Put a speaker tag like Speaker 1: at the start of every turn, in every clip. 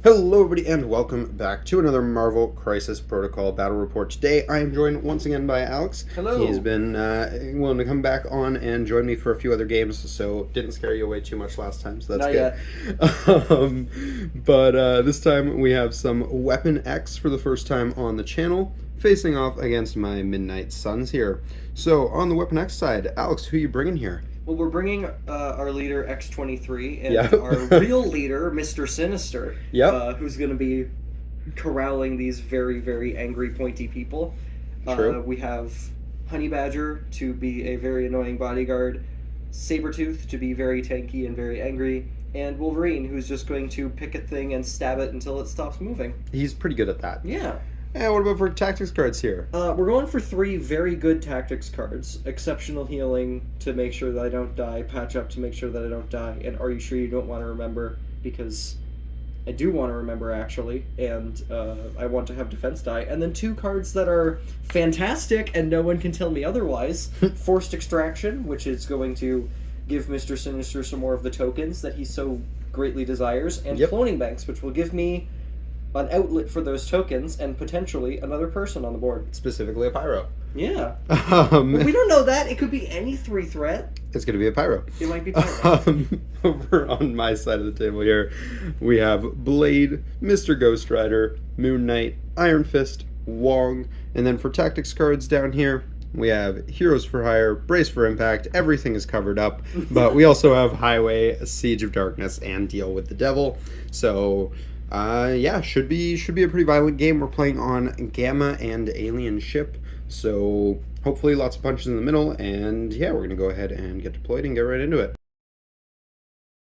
Speaker 1: Hello everybody and welcome back to another Marvel Crisis Protocol Battle Report. Today I am joined once again by Alex.
Speaker 2: Hello.
Speaker 1: He's been willing to come back on and join me for a few other games, so didn't scare you away too much last time, so that's
Speaker 2: Not
Speaker 1: good. But this time we have some Weapon X for the first time on the channel, facing off against my Midnight Suns here. So on the Weapon X side, Alex, who are you bringing here?
Speaker 2: Well, we're bringing our leader X-23 and
Speaker 1: Yep.
Speaker 2: our real leader, Mr. Sinister,
Speaker 1: Yep.
Speaker 2: who's going to be corralling these very, very angry, pointy people.
Speaker 1: True.
Speaker 2: We have Honey Badger to be a very annoying bodyguard, Sabretooth to be very tanky and very angry, and Wolverine, who's just going to pick a thing and stab it until it stops moving.
Speaker 1: He's pretty good at that.
Speaker 2: Yeah.
Speaker 1: And what about for tactics cards here?
Speaker 2: We're going for 3 very good tactics cards. Exceptional healing to make sure that I don't die, patch up to make sure that I don't die, and are you sure you don't want to remember? Because I do want to remember, actually, and I want to have defense die. And then 2 cards that are fantastic, and no one can tell me otherwise. Forced Extraction, which is going to give Mr. Sinister some more of the tokens that he so greatly desires, and
Speaker 1: Yep.
Speaker 2: Cloning Banks, which will give me an outlet for those tokens and potentially another person on the board.
Speaker 1: Specifically a Pyro.
Speaker 2: Yeah. We don't know that. It could be any 3 threat.
Speaker 1: It's going to be a Pyro.
Speaker 2: It might be Pyro.
Speaker 1: Over on my side of the table here, we have Blade, Mr. Ghost Rider, Moon Knight, Iron Fist, Wong, and then for tactics cards down here, we have Heroes for Hire, Brace for Impact, everything is covered up, but we also have Highway, Siege of Darkness, and Deal with the Devil. So yeah, should be a pretty violent game. We're playing on Gamma and Alien Ship, so hopefully lots of punches in the middle, and yeah, we're gonna go ahead and get deployed and get right into it.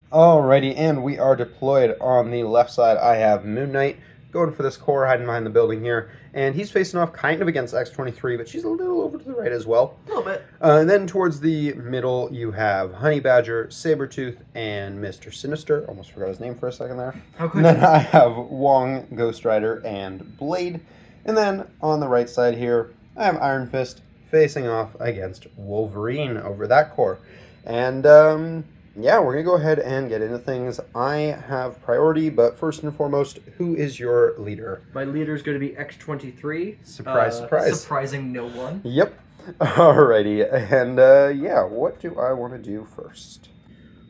Speaker 1: Alrighty, and we are deployed. On the left side, I have Moon Knight going for this core, hiding behind the building here, and he's facing off kind of against X-23, but she's a little over to the right as well.
Speaker 2: A little bit.
Speaker 1: And then towards the middle, you have Honey Badger, Sabretooth, and Mr. Sinister. Almost forgot his name for a second there.
Speaker 2: How could
Speaker 1: And then I have Wong, Ghost Rider, and Blade. And then on the right side here, I have Iron Fist facing off against Wolverine over that core. And yeah, we're going to go ahead and get into things. I have priority, but first and foremost, who is your leader?
Speaker 2: My leader is going to be X-23.
Speaker 1: Surprise, surprise.
Speaker 2: Surprising no one.
Speaker 1: Yep. Alrighty, and yeah, what do I want to do first?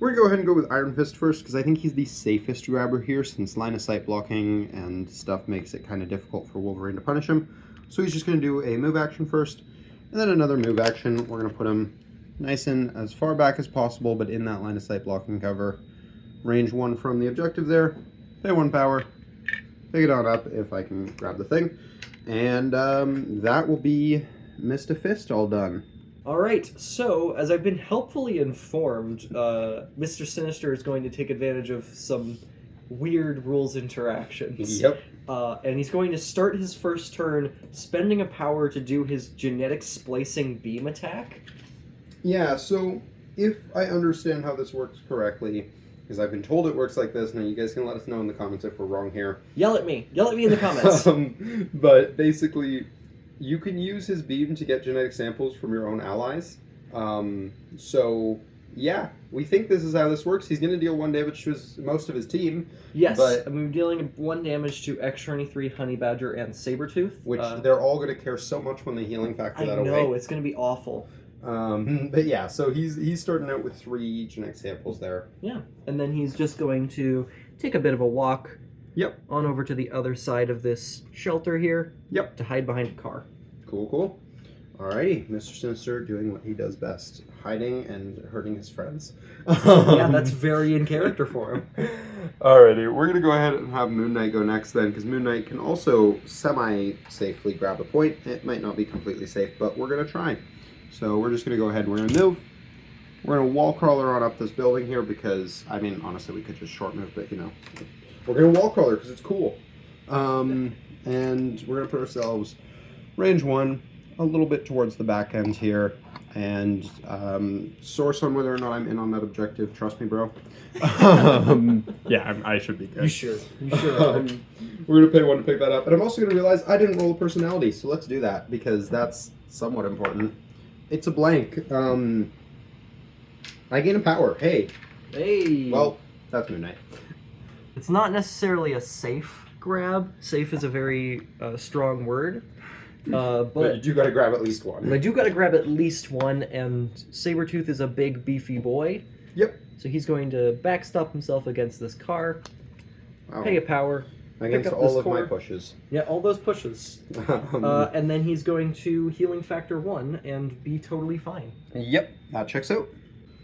Speaker 1: We're going to go ahead and go with Iron Fist first, because I think he's the safest grabber here, since line of sight blocking and stuff makes it kind of difficult for Wolverine to punish him. So he's just going to do a move action first, and then another move action. We're going to put him nice and as far back as possible, but in that line of sight blocking cover. Range 1 from the objective there. Pay 1 power. Pick it on up if I can grab the thing. And that will be Mr. Fist all done.
Speaker 2: Alright, so as I've been helpfully informed, Mr. Sinister is going to take advantage of some weird rules interactions.
Speaker 1: Yep.
Speaker 2: And he's going to start his first turn spending a power to do his genetic splicing beam attack.
Speaker 1: Yeah, so if I understand how this works correctly, because I've been told it works like this, now you guys can let us know in the comments if we're wrong here.
Speaker 2: Yell at me in the comments.
Speaker 1: But basically, you can use his beam to get genetic samples from your own allies. So yeah, we think this is how this works. He's going to deal 1 damage to most of his team.
Speaker 2: Yes,
Speaker 1: but
Speaker 2: I'm dealing 1 damage to X-23, Honey Badger, and Sabretooth.
Speaker 1: Which they're all going to care so much when they healing factor that away.
Speaker 2: I know, it's going to be awful.
Speaker 1: But yeah, so he's starting out with 3 genetic samples there.
Speaker 2: Yeah, and then he's just going to take a bit of a walk.
Speaker 1: Yep.
Speaker 2: On over to the other side of this shelter here.
Speaker 1: Yep.
Speaker 2: To hide behind a car.
Speaker 1: Cool, cool. Alrighty, Mr. Sinister doing what he does best, hiding and hurting his friends.
Speaker 2: Yeah, that's very in character for him.
Speaker 1: Alrighty, we're going to go ahead and have Moon Knight go next then, because Moon Knight can also semi-safely grab a point. It might not be completely safe, but we're going to try. So we're just going to go ahead and we're going to move. We're going to wall crawler on up this building here because, I mean, honestly, we could just short move, but, you know, we're going to wall crawler because it's cool. And we're going to put ourselves range 1, a little bit towards the back end here, and source on whether or not I'm in on that objective. Trust me, bro. Yeah, I should be good.
Speaker 2: You should. You should.
Speaker 1: We're going to pay 1 to pick that up. And I'm also going to realize I didn't roll a personality, so let's do that because that's somewhat important. It's a blank. I gain a power. Hey.
Speaker 2: Hey.
Speaker 1: Well, that's Moon Knight.
Speaker 2: It's not necessarily a safe grab. Safe is a very strong word.
Speaker 1: But you do got to grab at least one.
Speaker 2: I do got to grab at least one, and Sabretooth is a big, beefy boy.
Speaker 1: Yep.
Speaker 2: So he's going to backstop himself against this car, pay a power,
Speaker 1: against all of my pushes.
Speaker 2: Yeah, all those pushes. And then he's going to healing factor 1 and be totally fine.
Speaker 1: Yep, that checks out.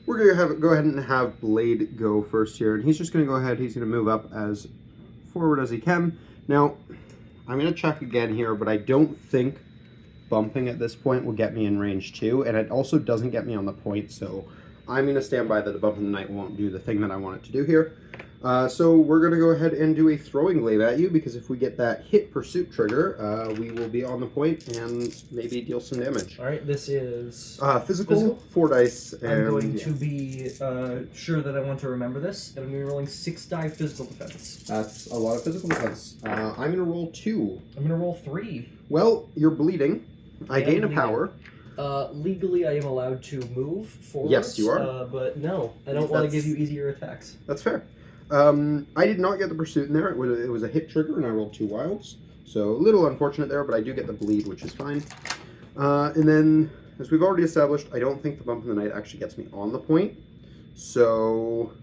Speaker 1: We're going to go ahead and have Blade go first here, and he's just going to go ahead, he's going to move up as forward as he can. Now, I'm going to check again here, but I don't think bumping at this point will get me in range 2, and it also doesn't get me on the point, so I'm going to stand by that the bump in the night won't do the thing that I want it to do here. So we're going to go ahead and do a throwing glaive at you, because if we get that hit pursuit trigger, we will be on the point and maybe deal some damage.
Speaker 2: Alright, this is...
Speaker 1: Physical, 4 dice. And,
Speaker 2: I'm going to be sure that I want to remember this, and I'm going to be rolling 6 die physical defense.
Speaker 1: That's a lot of physical defense. I'm going to roll 2.
Speaker 2: I'm going to roll 3.
Speaker 1: Well, you're bleeding. I gain a power.
Speaker 2: Legally, I am allowed to move forward.
Speaker 1: Yes, you are.
Speaker 2: But no, I don't want to give you easier attacks.
Speaker 1: That's fair. I did not get the pursuit in there. It was a hit trigger, and I rolled 2 wilds. So a little unfortunate there, but I do get the bleed, which is fine. And then, as we've already established, I don't think the bump in the night actually gets me on the point. So,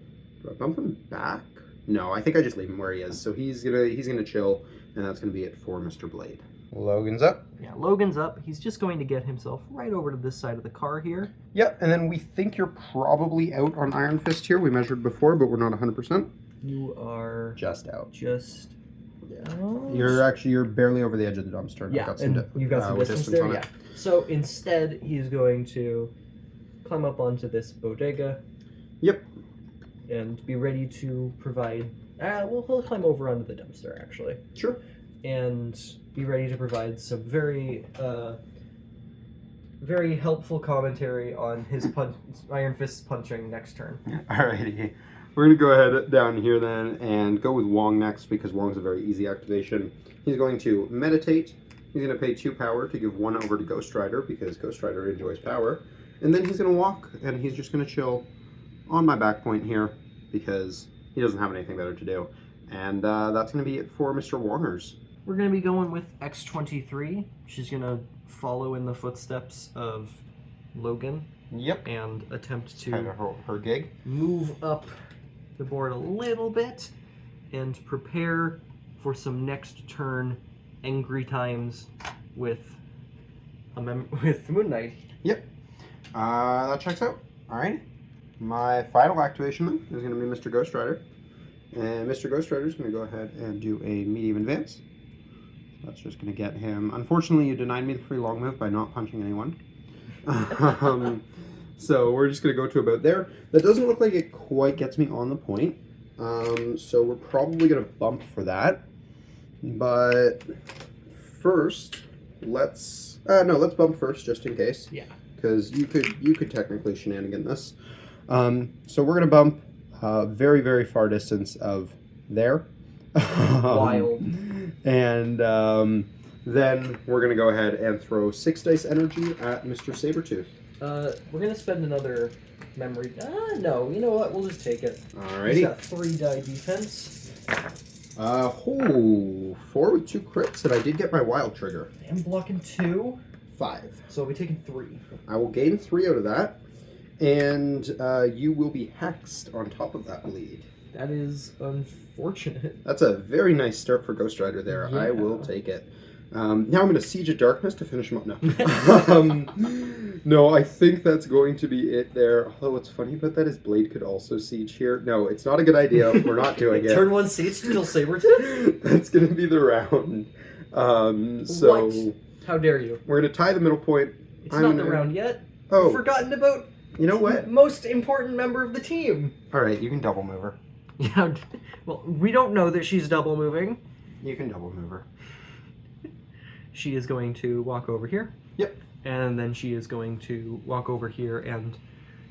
Speaker 1: do I bump him back? No, I think I just leave him where he is. So he's gonna chill, and that's gonna be it for Mr. Blade. Logan's up.
Speaker 2: Yeah, Logan's up. He's just going to get himself right over to this side of the car here.
Speaker 1: Yep, and then we think you're probably out on Iron Fist here. We measured before, but we're not 100%.
Speaker 2: You are...
Speaker 1: just out.
Speaker 2: Just...
Speaker 1: Yeah. You're barely over the edge of the dumpster.
Speaker 2: Yeah, and you've got some distance there, yeah. So instead, he's going to climb up onto this bodega.
Speaker 1: Yep.
Speaker 2: And be ready to provide... he'll climb over onto the dumpster, actually.
Speaker 1: Sure.
Speaker 2: And be ready to provide some very, very helpful commentary on his Iron Fist punching next turn.
Speaker 1: Alrighty. We're going to go ahead down here then and go with Wong next, because Wong's a very easy activation. He's going to meditate. He's going to pay 2 power to give 1 over to Ghost Rider, because Ghost Rider enjoys power. And then he's going to walk, and he's just going to chill on my back point here, because he doesn't have anything better to do. And that's going to be it for Mr. Wongers.
Speaker 2: We're going to be going with X-23. She's going to follow in the footsteps of Logan.
Speaker 1: Yep.
Speaker 2: And attempt to
Speaker 1: kind of her gig.
Speaker 2: Move up the board a little bit and prepare for some next turn angry times with Moon Knight.
Speaker 1: Yep. That checks out. Alright. My final activation then is going to be Mr. Ghost Rider. And Mr. Ghost Rider is going to go ahead and do a medium advance. That's just going to get him... Unfortunately, you denied me the free long move by not punching anyone. So we're just going to go to about there. That doesn't look like it quite gets me on the point. So we're probably going to bump for that. But first, let's bump first just in case.
Speaker 2: Yeah.
Speaker 1: Because you could technically shenanigan this. So we're going to bump very, very far distance of there.
Speaker 2: Wild.
Speaker 1: And then we're going to go ahead and throw 6 dice energy at Mr. Sabretooth.
Speaker 2: We're going to spend another memory... no, you know what? We'll just take it.
Speaker 1: Alrighty.
Speaker 2: He's got 3 die defense.
Speaker 1: 4 with 2 crits, and I did get my wild trigger.
Speaker 2: I'm blocking 2.
Speaker 1: 5.
Speaker 2: So we'll be taking 3.
Speaker 1: I will gain 3 out of that, and you will be hexed on top of that bleed.
Speaker 2: That is unfortunate.
Speaker 1: That's a very nice start for Ghost Rider there.
Speaker 2: Yeah.
Speaker 1: I will take it. Now I'm going to Siege of Darkness to finish him up. No. No, I think that's going to be it there. Although what's funny about that is Blade could also Siege here. No, it's not a good idea. We're not doing it.
Speaker 2: Turn 1 Siege to kill Sabretooth?
Speaker 1: That's going to be the round. So
Speaker 2: what? How dare you?
Speaker 1: We're going to tie the middle point.
Speaker 2: It's not the round yet.
Speaker 1: Oh.
Speaker 2: You've forgotten about...
Speaker 1: You know what?
Speaker 2: Most important member of the team.
Speaker 1: Alright, you can double move her.
Speaker 2: Yeah, well, we don't know that she's double moving.
Speaker 1: You can double move her.
Speaker 2: She is going to walk over here.
Speaker 1: Yep.
Speaker 2: And then she is going to walk over here and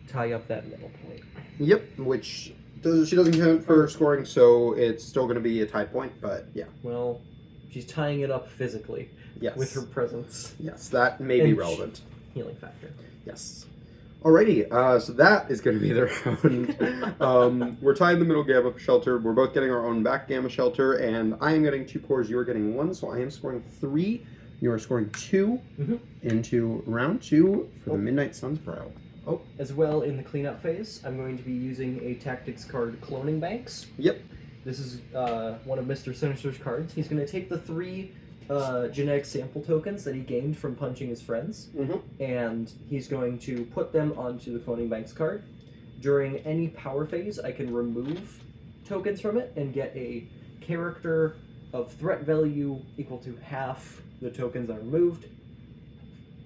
Speaker 2: tie up that middle point.
Speaker 1: Yep, which she doesn't count for scoring, so it's still going to be a tie point, but yeah.
Speaker 2: Well, she's tying it up physically.
Speaker 1: Yes.
Speaker 2: With her presence.
Speaker 1: Yes, that may be relevant.
Speaker 2: Healing factor.
Speaker 1: Yes. Alrighty, so that is going to be the round. We're tied in the middle gamma shelter. We're both getting our own back gamma shelter, and I am getting 2 cores. You are getting 1, so I am scoring 3. You are scoring 2 into round 2 for the Midnight Sun's Prowl.
Speaker 2: Oh, as well in the cleanup phase, I'm going to be using a tactics card, Cloning Banks.
Speaker 1: Yep.
Speaker 2: This is one of Mr. Sinister's cards. He's going to take the 3 genetic sample tokens that he gained from punching his friends, and he's going to put them onto the Cloning Banks card. During any power phase, I can remove tokens from it and get a character of threat value equal to half the tokens I removed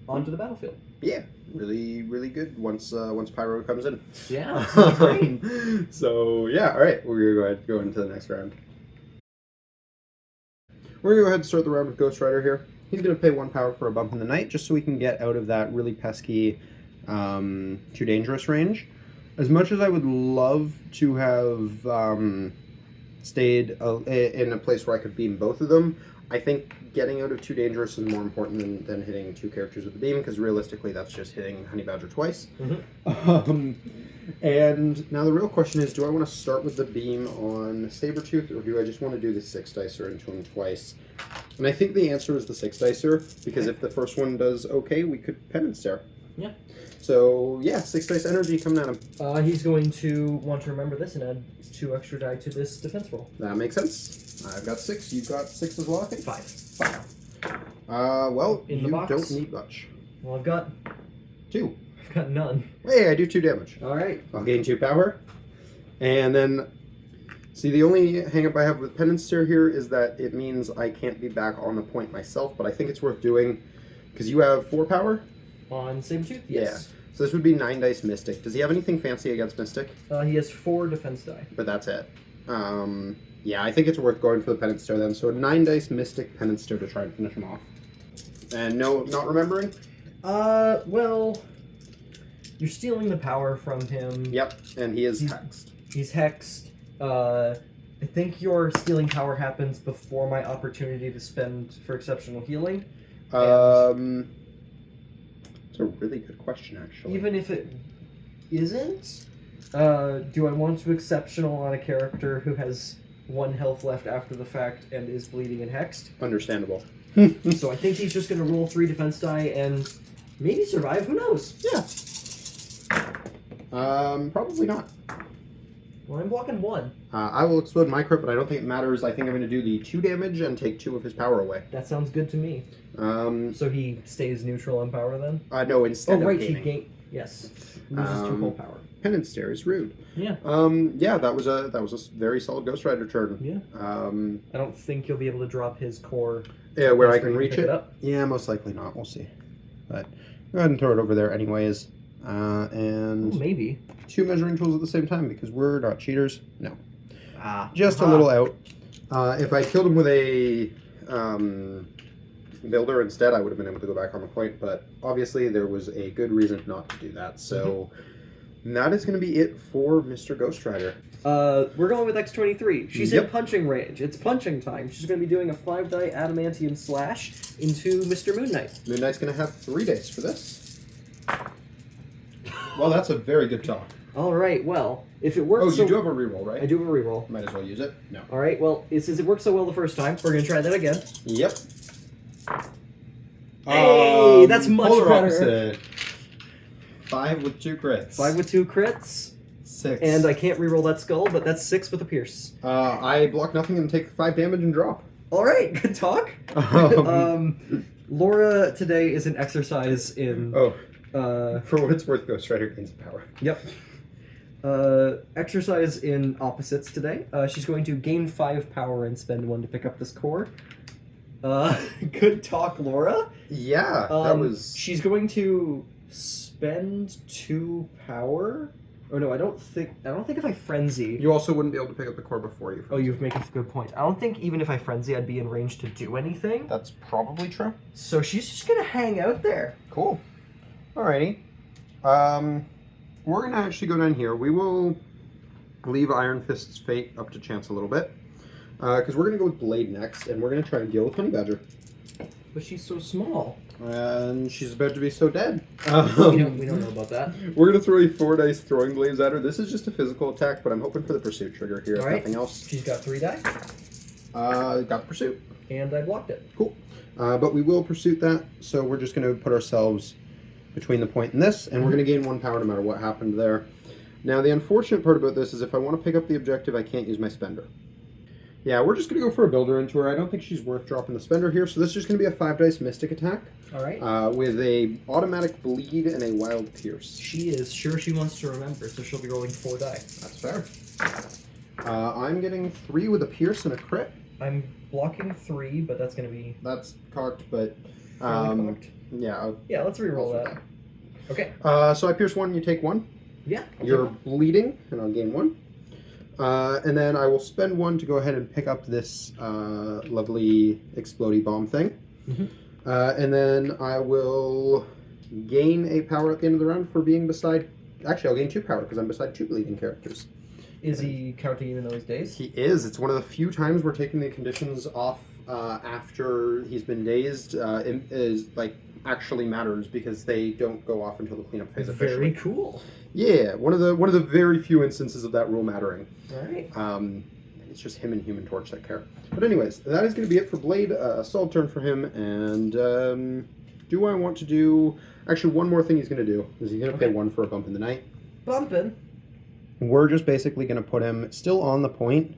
Speaker 2: onto the battlefield.
Speaker 1: Yeah, really, really good once Pyro comes in.
Speaker 2: Yeah, it's great.
Speaker 1: So, yeah, all right, we're going to go into the next round. We're going to go ahead and start the round with Ghost Rider here. He's going to pay 1 power for a bump in the night just so we can get out of that really pesky too dangerous range. As much as I would love to have stayed in a place where I could beam both of them, I think getting out of too dangerous is more important than hitting 2 characters with the beam, because realistically that's just hitting Honey Badger twice. And now the real question is, do I want to start with the beam on Sabretooth, or do I just want to do the 6-dicer into him twice? And I think the answer is the 6-dicer, because if the first one does okay, we could Penance Stare.
Speaker 2: Yeah.
Speaker 1: So, yeah, 6 dice energy coming at him.
Speaker 2: He's going to want to remember this and add 2 extra die to this defense roll.
Speaker 1: That makes sense. I've got 6. You've got 6 as well, I think?
Speaker 2: 5.
Speaker 1: Well,
Speaker 2: in the
Speaker 1: you
Speaker 2: box.
Speaker 1: don't need much.
Speaker 2: Well, I've got
Speaker 1: 2.
Speaker 2: I've got none.
Speaker 1: Hey, I do 2 damage.
Speaker 2: All right.
Speaker 1: I'll gain 2 power. And then, see, the only hang-up I have with Penance Stare here is that it means I can't be back on the point myself, but I think it's worth doing, because you have 4 power?
Speaker 2: On Sabretooth? Yes.
Speaker 1: Yeah. So this would be 9 dice Mystic. Does he have anything fancy against Mystic?
Speaker 2: He has 4 defense die.
Speaker 1: But that's it. Yeah, I think it's worth going for the Penance Stare then. So 9 dice Mystic Penance Stare to try and finish him off. And no, not remembering?
Speaker 2: Well, you're stealing the power from him.
Speaker 1: Yep, and he is hexed.
Speaker 2: He's hexed. I think your stealing power happens before my opportunity to spend for exceptional healing.
Speaker 1: It's a really good question, actually.
Speaker 2: Even if it isn't, do I want to exceptional on a character who has 1 health left after the fact and is bleeding and hexed?
Speaker 1: Understandable.
Speaker 2: So I think he's just going to roll 3 defense die and maybe survive. Who knows?
Speaker 1: Yeah. Probably not.
Speaker 2: Well, I'm blocking 1.
Speaker 1: I will explode my crit, but I don't think it matters. I think I'm going to do the 2 damage and take 2 of his power away.
Speaker 2: That sounds good to me. So he stays neutral on power then?
Speaker 1: No, instead of
Speaker 2: he gained. Yes, loses 2 whole power.
Speaker 1: Penance Stare is rude.
Speaker 2: Yeah.
Speaker 1: Yeah, that was a very solid Ghost Rider turn.
Speaker 2: Yeah. I don't think you'll be able to drop his core.
Speaker 1: Yeah, where I can reach it.
Speaker 2: Up.
Speaker 1: Yeah, most likely not. We'll see. But go ahead and throw it over there anyways. And
Speaker 2: maybe
Speaker 1: 2 measuring tools at the same time because we're not cheaters. No. Just a
Speaker 2: Uh-huh.
Speaker 1: little out. If I killed him with a builder instead, I would have been able to go back on the point, but obviously there was a good reason not to do that. So that is going to be it for Mr. Ghost Rider.
Speaker 2: We're going with X23. She's in
Speaker 1: Yep.
Speaker 2: punching range. It's punching time. She's going to be doing a 5-die adamantium slash into Mr. Moon Knight.
Speaker 1: Moon Knight's going to have 3 dice for this. Well, that's a very good talk.
Speaker 2: All right. Well, if it works,
Speaker 1: Oh, you do have a reroll, right?
Speaker 2: I do have a reroll.
Speaker 1: Might as well use it. No.
Speaker 2: All right. Well, since it worked so well the first time, we're going to try that again.
Speaker 1: Yep.
Speaker 2: Hey, that's much
Speaker 1: polar
Speaker 2: better.
Speaker 1: Opposite. 5 with 2 crits.
Speaker 2: 5 with 2 crits.
Speaker 1: 6.
Speaker 2: And I can't reroll that skull, but that's 6 with a pierce.
Speaker 1: I block nothing and take 5 damage and drop.
Speaker 2: All right. Good talk. Laura today is an exercise in.
Speaker 1: For what it's worth, Ghost Rider gains power.
Speaker 2: Yep. Exercise in opposites today. She's going to gain 5 power and spend 1 to pick up this core. Good talk, Laura.
Speaker 1: Yeah, that was.
Speaker 2: She's going to spend 2 power. Oh no, I don't think if I frenzy.
Speaker 1: You also wouldn't be able to pick up the core before you.
Speaker 2: Oh, you've made a good point. I don't think even if I frenzy, I'd be in range to do anything.
Speaker 1: That's probably true.
Speaker 2: So she's just gonna hang out there.
Speaker 1: Cool. Alrighty. We're gonna actually go down here. We will leave Iron Fist's fate up to chance a little bit, because we're gonna go with Blade next, and we're gonna try and deal with Honey Badger.
Speaker 2: But she's so small.
Speaker 1: And she's about to be so dead.
Speaker 2: We don't know about that.
Speaker 1: We're going to throw a 4 dice throwing glaives at her. This is just a physical attack, but I'm hoping for the pursuit trigger here, if
Speaker 2: All right.
Speaker 1: nothing else.
Speaker 2: She's got 3 die.
Speaker 1: Got pursuit.
Speaker 2: And I blocked it.
Speaker 1: Cool. But we will pursuit that, so we're just going to put ourselves between the point and this, and we're going to gain 1 power no matter what happened there. Now, the unfortunate part about this is if I want to pick up the objective, I can't use my spender. Yeah, we're just going to go for a builder into her. I don't think she's worth dropping the spender here, so this is just going to be a 5 dice mystic attack.
Speaker 2: All right.
Speaker 1: With a automatic bleed and a wild pierce.
Speaker 2: She is sure she wants to remember, so she'll be rolling 4 die.
Speaker 1: That's fair. I'm getting 3 with a pierce and a crit.
Speaker 2: I'm blocking 3, but that's going to be...
Speaker 1: That's cocked, but...
Speaker 2: cocked.
Speaker 1: Yeah.
Speaker 2: Yeah, let's re-roll that. Okay.
Speaker 1: So I pierce 1, you take 1.
Speaker 2: Yeah.
Speaker 1: You're bleeding, and I'll gain 1. And then I will spend 1 to go ahead and pick up this lovely explodey bomb thing.
Speaker 2: Mm-hmm.
Speaker 1: And then I will gain a power at the end of the round for being beside... Actually, I'll gain 2 power because I'm beside 2 bleeding characters.
Speaker 2: Is he counting even those days?
Speaker 1: He is. It's one of the few times we're taking the conditions off after he's been dazed. It is like actually matters because they don't go off until the cleanup phase officially.
Speaker 2: Very cool.
Speaker 1: Yeah, one of the very few instances of that rule mattering.
Speaker 2: All right.
Speaker 1: It's just him and Human Torch that care. But anyways, that is going to be it for Blade. Solid turn for him. And do I want to do... Actually, one more thing he's going to do is he's going to pay 1 for a bump in the night.
Speaker 2: Bumping.
Speaker 1: We're just basically going to put him still on the point,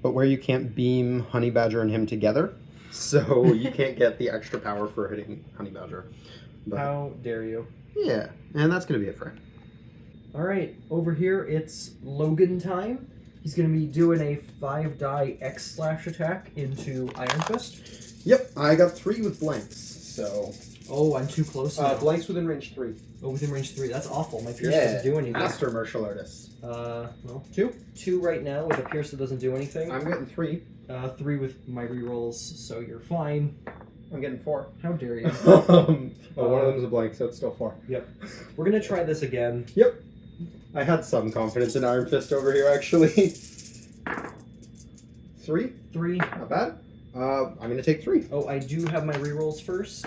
Speaker 1: but where you can't beam Honey Badger and him together. So you can't get the extra power for hitting Honey Badger. But,
Speaker 2: how dare you?
Speaker 1: Yeah, and that's going to be it for him.
Speaker 2: All right, over here it's Logan time. He's going to be doing a 5 die X slash attack into Iron Fist.
Speaker 1: Yep, I got 3 with blanks, so...
Speaker 2: Oh, I'm too close now.
Speaker 1: Blanks within range 3.
Speaker 2: Oh, within range 3. That's awful. My Pierce doesn't do anything.
Speaker 1: Master Martial Artist.
Speaker 2: Well,
Speaker 1: 2.
Speaker 2: 2 right now with a Pierce that doesn't do anything.
Speaker 1: I'm getting 3.
Speaker 2: 3 with my rerolls, so you're fine.
Speaker 1: I'm getting 4.
Speaker 2: How dare you?
Speaker 1: One of them's a blank, so it's still 4.
Speaker 2: Yep. We're going to try this again.
Speaker 1: Yep. I had some confidence in Iron Fist over here, actually. 3?
Speaker 2: 3.
Speaker 1: Not bad. I'm going to take 3.
Speaker 2: Oh, I do have my rerolls first.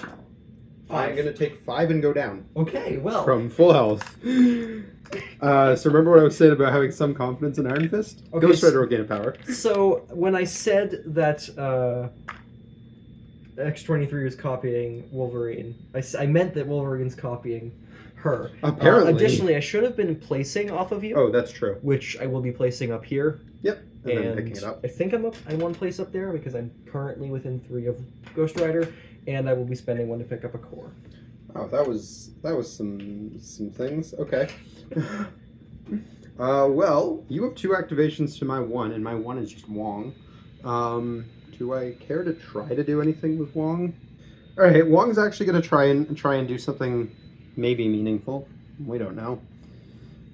Speaker 2: 5.
Speaker 1: I'm going to take 5 and go down.
Speaker 2: Okay, well.
Speaker 1: From full health. So remember what I was saying about having some confidence in Iron Fist?
Speaker 2: Okay,
Speaker 1: Ghost Rider will gain a power.
Speaker 2: So, when I said that X-23 was copying Wolverine, I meant that Wolverine's copying her.
Speaker 1: Apparently.
Speaker 2: Additionally, I should have been placing off of you.
Speaker 1: Oh, that's true.
Speaker 2: Which I will be placing up here.
Speaker 1: Yep. And then picking it up.
Speaker 2: I think I'm one place up there because I'm currently within 3 of Ghost Rider, and I will be spending 1 to pick up a core.
Speaker 1: Oh, that was some things. Okay. Well, you have 2 activations to my 1, and my 1 is just Wong. Do I care to try to do anything with Wong? All right, Wong's actually going to try and do something maybe meaningful. We don't know.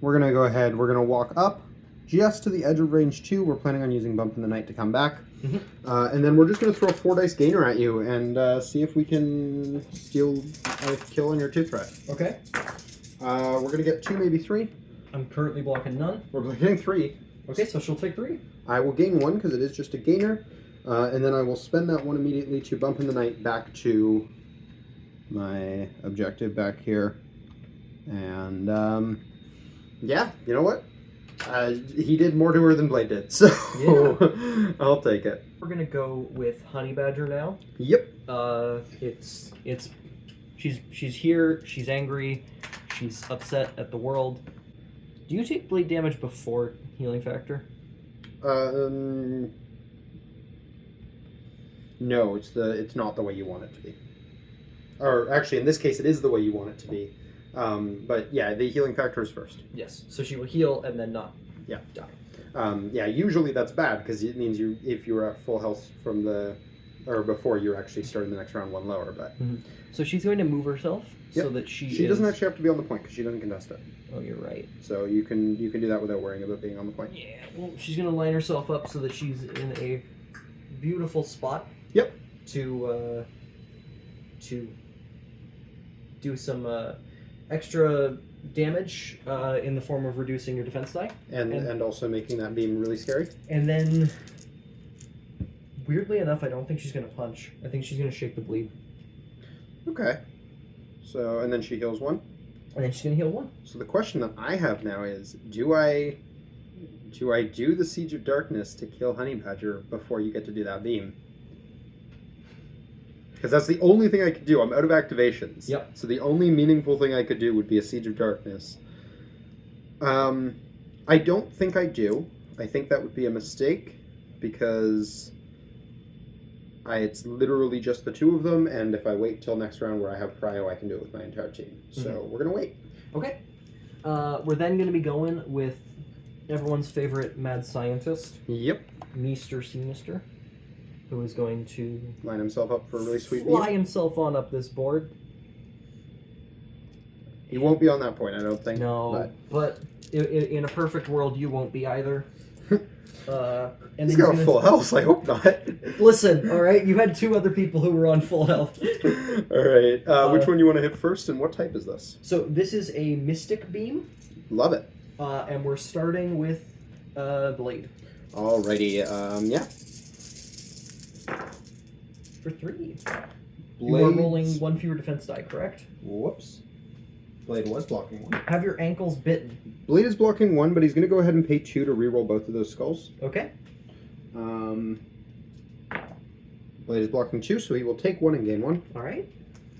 Speaker 1: We're going to go ahead. We're going to walk up just to the edge of range 2. We're planning on using Bump in the Night to come back. Mm-hmm. And then we're just going to throw a 4 dice gainer at you and see if we can steal a kill on your 2 threat.
Speaker 2: Okay.
Speaker 1: We're going to get 2, maybe 3.
Speaker 2: I'm currently blocking none.
Speaker 1: We're getting 3.
Speaker 2: Okay, so she'll take 3.
Speaker 1: I will gain 1 because it is just a gainer. And then I will spend that 1 immediately to Bump in the Night back to my objective back here. And, yeah, you know what? He did more to her than Blade did, so yeah. I'll take it.
Speaker 2: We're gonna go with Honey Badger now.
Speaker 1: Yep.
Speaker 2: She's here. She's angry. She's upset at the world. Do you take bleed damage before healing factor?
Speaker 1: No, it's not the way you want it to be. Or actually, in this case, it is the way you want it to be. But yeah, the healing factor is first.
Speaker 2: Yes. So she will heal and then not die.
Speaker 1: Yeah, usually that's bad because it means if you're at full health before you're actually starting the next round 1 lower. But
Speaker 2: so she's going to move herself so that she
Speaker 1: doesn't actually have to be on the point because she doesn't contest it.
Speaker 2: Oh, you're right.
Speaker 1: So you can do that without worrying about being on the point.
Speaker 2: Yeah. Well, she's going to line herself up so that she's in a beautiful spot.
Speaker 1: Yep.
Speaker 2: To do some extra damage in the form of reducing your defense die.
Speaker 1: And also making that beam really scary.
Speaker 2: And then, weirdly enough, I don't think she's going to punch. I think she's going to shake the bleed.
Speaker 1: Okay. So, and then she heals 1.
Speaker 3: And then she's going to heal 1.
Speaker 1: So the question that I have now is, do I do the Siege of Darkness to kill Honey Badger before you get to do that beam? Because that's the only thing I could do. I'm out of activations.
Speaker 3: Yep.
Speaker 1: So the only meaningful thing I could do would be a Siege of Darkness. I don't think I do. I think that would be a mistake because it's literally just the 2 of them, and if I wait till next round where I have Prio, I can do it with my entire team. So we're going to wait.
Speaker 3: Okay. We're then going to be going with everyone's favorite mad scientist,
Speaker 1: Yep.
Speaker 3: Mr. Sinister, who is going to
Speaker 1: Line himself up for a really sweet
Speaker 3: fly
Speaker 1: beam.
Speaker 3: himself on up this board.
Speaker 1: He won't be on that point, I don't think.
Speaker 3: No, but in a perfect world, you won't be either. And
Speaker 1: He's
Speaker 3: then
Speaker 1: got full health, I hope not.
Speaker 3: Listen, all right, you had 2 other people who were on full health.
Speaker 1: All right, which one you want to hit first, and what type is this?
Speaker 3: So this is a Mystic Beam,
Speaker 1: Love it.
Speaker 3: and we're starting with Blade.
Speaker 1: Alrighty, yeah.
Speaker 3: For 3. You are
Speaker 1: Blades-
Speaker 3: rolling 1 fewer defense die, correct?
Speaker 1: Whoops. Blade was blocking 1.
Speaker 3: Have your ankles bitten.
Speaker 1: Blade is blocking 1, but he's going to go ahead and pay 2 to reroll both of those skulls.
Speaker 3: Okay.
Speaker 1: Blade is blocking 2, so he will take 1 and gain 1.
Speaker 3: All right.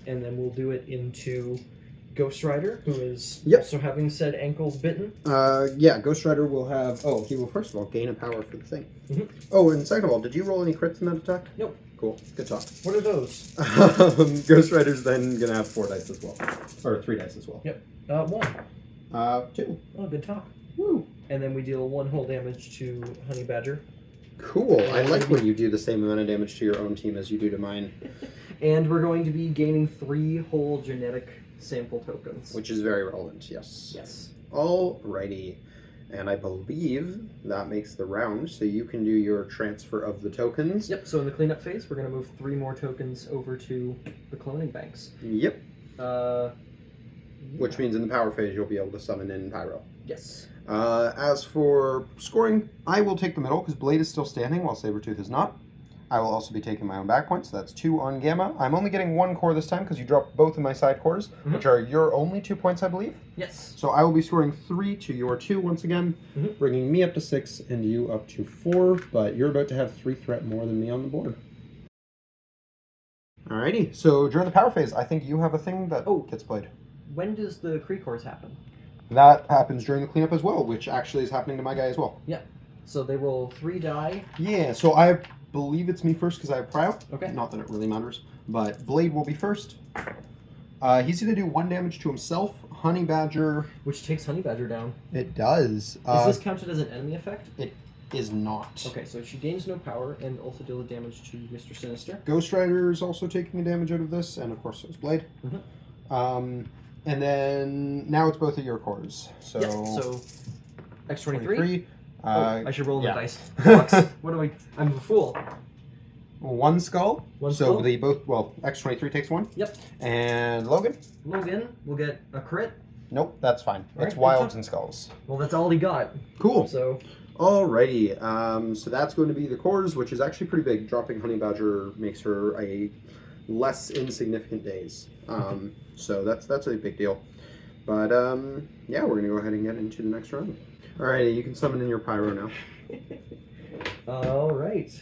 Speaker 3: And then we'll do it into Ghost Rider, who is
Speaker 1: Yep.
Speaker 3: also having said ankles bitten.
Speaker 1: Yeah, Ghost Rider will have... Oh, he will first of all gain a power for the thing.
Speaker 3: Mhm.
Speaker 1: Oh, and second of all, did you roll any crits in that attack?
Speaker 3: Nope.
Speaker 1: Cool. Good talk.
Speaker 3: What are those?
Speaker 1: Ghost Rider's then going to have 4 dice as well. Or 3 dice as well.
Speaker 3: Yep. 1.
Speaker 1: 2.
Speaker 3: Oh, good talk.
Speaker 1: Woo.
Speaker 3: And then we deal 1 whole damage to Honey Badger.
Speaker 1: Cool. I like when you do the same amount of damage to your own team as you do to mine.
Speaker 3: And we're going to be gaining 3 whole genetic sample tokens.
Speaker 1: Which is very relevant, yes.
Speaker 3: Yes.
Speaker 1: Alrighty. And I believe that makes the round, so you can do your transfer of the tokens.
Speaker 3: Yep, so in the cleanup phase, we're going to move 3 more tokens over to the cloning banks.
Speaker 1: Yep.
Speaker 3: Yeah.
Speaker 1: Which means in the power phase, you'll be able to summon in Pyro.
Speaker 3: Yes.
Speaker 1: As for scoring, I will take the middle, because Blade is still standing, while Sabretooth is not. I will also be taking my own back points, so that's 2 on Gamma. I'm only getting 1 core this time, because you dropped both of my side cores, which are your only 2 points, I believe.
Speaker 3: Yes.
Speaker 1: So I will be scoring 3 to your 2 once again, bringing me up to 6 and you up to 4, but you're about to have 3 threat more than me on the board. Alrighty, so during the power phase, I think you have a thing that gets played.
Speaker 3: When does the Kree-Cores happen?
Speaker 1: That happens during the cleanup as well, which actually is happening to my guy as well.
Speaker 3: Yeah. So they roll 3 die.
Speaker 1: Yeah, so I believe it's me first because I have Prio.
Speaker 3: Okay.
Speaker 1: Not that it really matters, but Blade will be first. He's going to do 1 damage to himself. Honey Badger.
Speaker 3: Which takes Honey Badger down.
Speaker 1: It does.
Speaker 3: Is this counted as an enemy effect?
Speaker 1: It is not.
Speaker 3: Okay, so she gains no power and also deal the damage to Mr. Sinister.
Speaker 1: Ghost Rider is also taking a damage out of this, and of course so is Blade. And then now it's both of your cores. So,
Speaker 3: yes, so X23. I should roll the dice. Box. What do I'm a fool.
Speaker 1: 1 skull.
Speaker 3: One
Speaker 1: so
Speaker 3: skull?
Speaker 1: they both, X23 takes 1.
Speaker 3: Yep.
Speaker 1: And Logan?
Speaker 3: Logan will get a crit.
Speaker 1: Nope, that's fine.
Speaker 3: All
Speaker 1: It's
Speaker 3: right,
Speaker 1: wilds and skulls.
Speaker 3: Well, that's all he got.
Speaker 1: Cool.
Speaker 3: So,
Speaker 1: Alrighty, so that's going to be the cores, which is actually pretty big. Dropping Honey Badger makes her a less insignificant days. So that's a big deal. But yeah, we're going to go ahead and get into the next round. Alrighty, you can summon in your Pyro now.
Speaker 3: all right.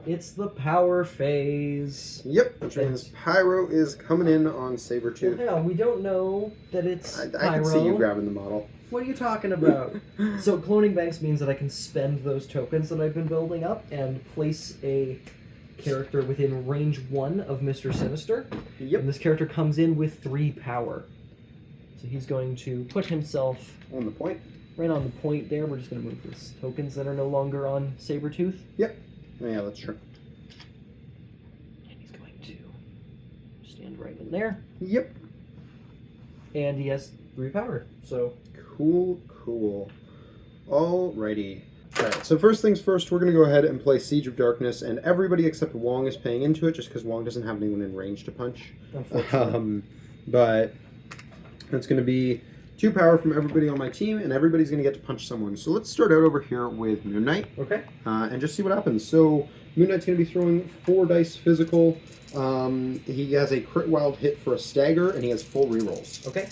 Speaker 3: It's the power phase.
Speaker 1: Yep, which means Pyro is coming in on Sabretooth.
Speaker 3: Well, we don't know that it's
Speaker 1: I
Speaker 3: Pyro.
Speaker 1: can see you grabbing the model.
Speaker 3: What are you talking about? So cloning banks means that I can spend those tokens that I've been building up and place a character within range 1 of Mr. Sinister.
Speaker 1: Yep.
Speaker 3: And this character comes in with 3 power. So he's going to put himself
Speaker 1: On the point.
Speaker 3: right on the point there. We're just going to move his tokens that are no longer on Sabretooth.
Speaker 1: Yep. Yeah, that's true.
Speaker 3: And he's going to stand right in there.
Speaker 1: Yep.
Speaker 3: And he has 3 power. So
Speaker 1: Cool. Alrighty. Alright, so first things first, we're going to go ahead and play Siege of Darkness, and everybody except Wong is paying into it, just because Wong doesn't have anyone in range to punch.
Speaker 3: unfortunately.
Speaker 1: But it's going to be 2 power from everybody on my team, and everybody's going to get to punch someone. So let's start out over here with Moon Knight,
Speaker 3: Okay.
Speaker 1: and just see what happens. So Moon Knight's going to be throwing 4 dice physical. He has a crit wild hit for a stagger, and he has full rerolls.
Speaker 3: Okay.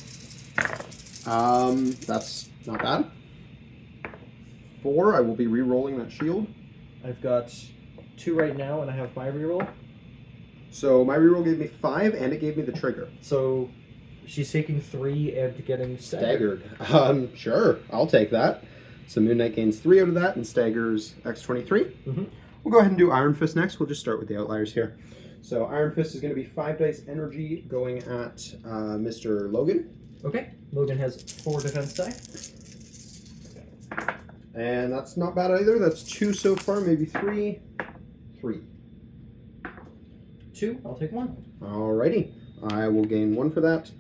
Speaker 1: That's not bad. 4, I will be re-rolling that shield.
Speaker 3: I've got 2 right now, and I have my reroll.
Speaker 1: So my reroll gave me 5, and it gave me the trigger.
Speaker 3: So she's taking 3 and getting staggered.
Speaker 1: Sure, I'll take that. So Moon Knight gains 3 out of that and staggers X23.
Speaker 3: Mm-hmm.
Speaker 1: We'll go ahead and do Iron Fist next. We'll just start with the outliers here. So Iron Fist is going to be 5 dice energy going at Mr. Logan.
Speaker 3: Okay. Logan has 4 defense die.
Speaker 1: And that's not bad either. That's 2 so far, maybe 3. 3.
Speaker 3: 2, I'll take 1.
Speaker 1: Alrighty. I will gain 1 for that.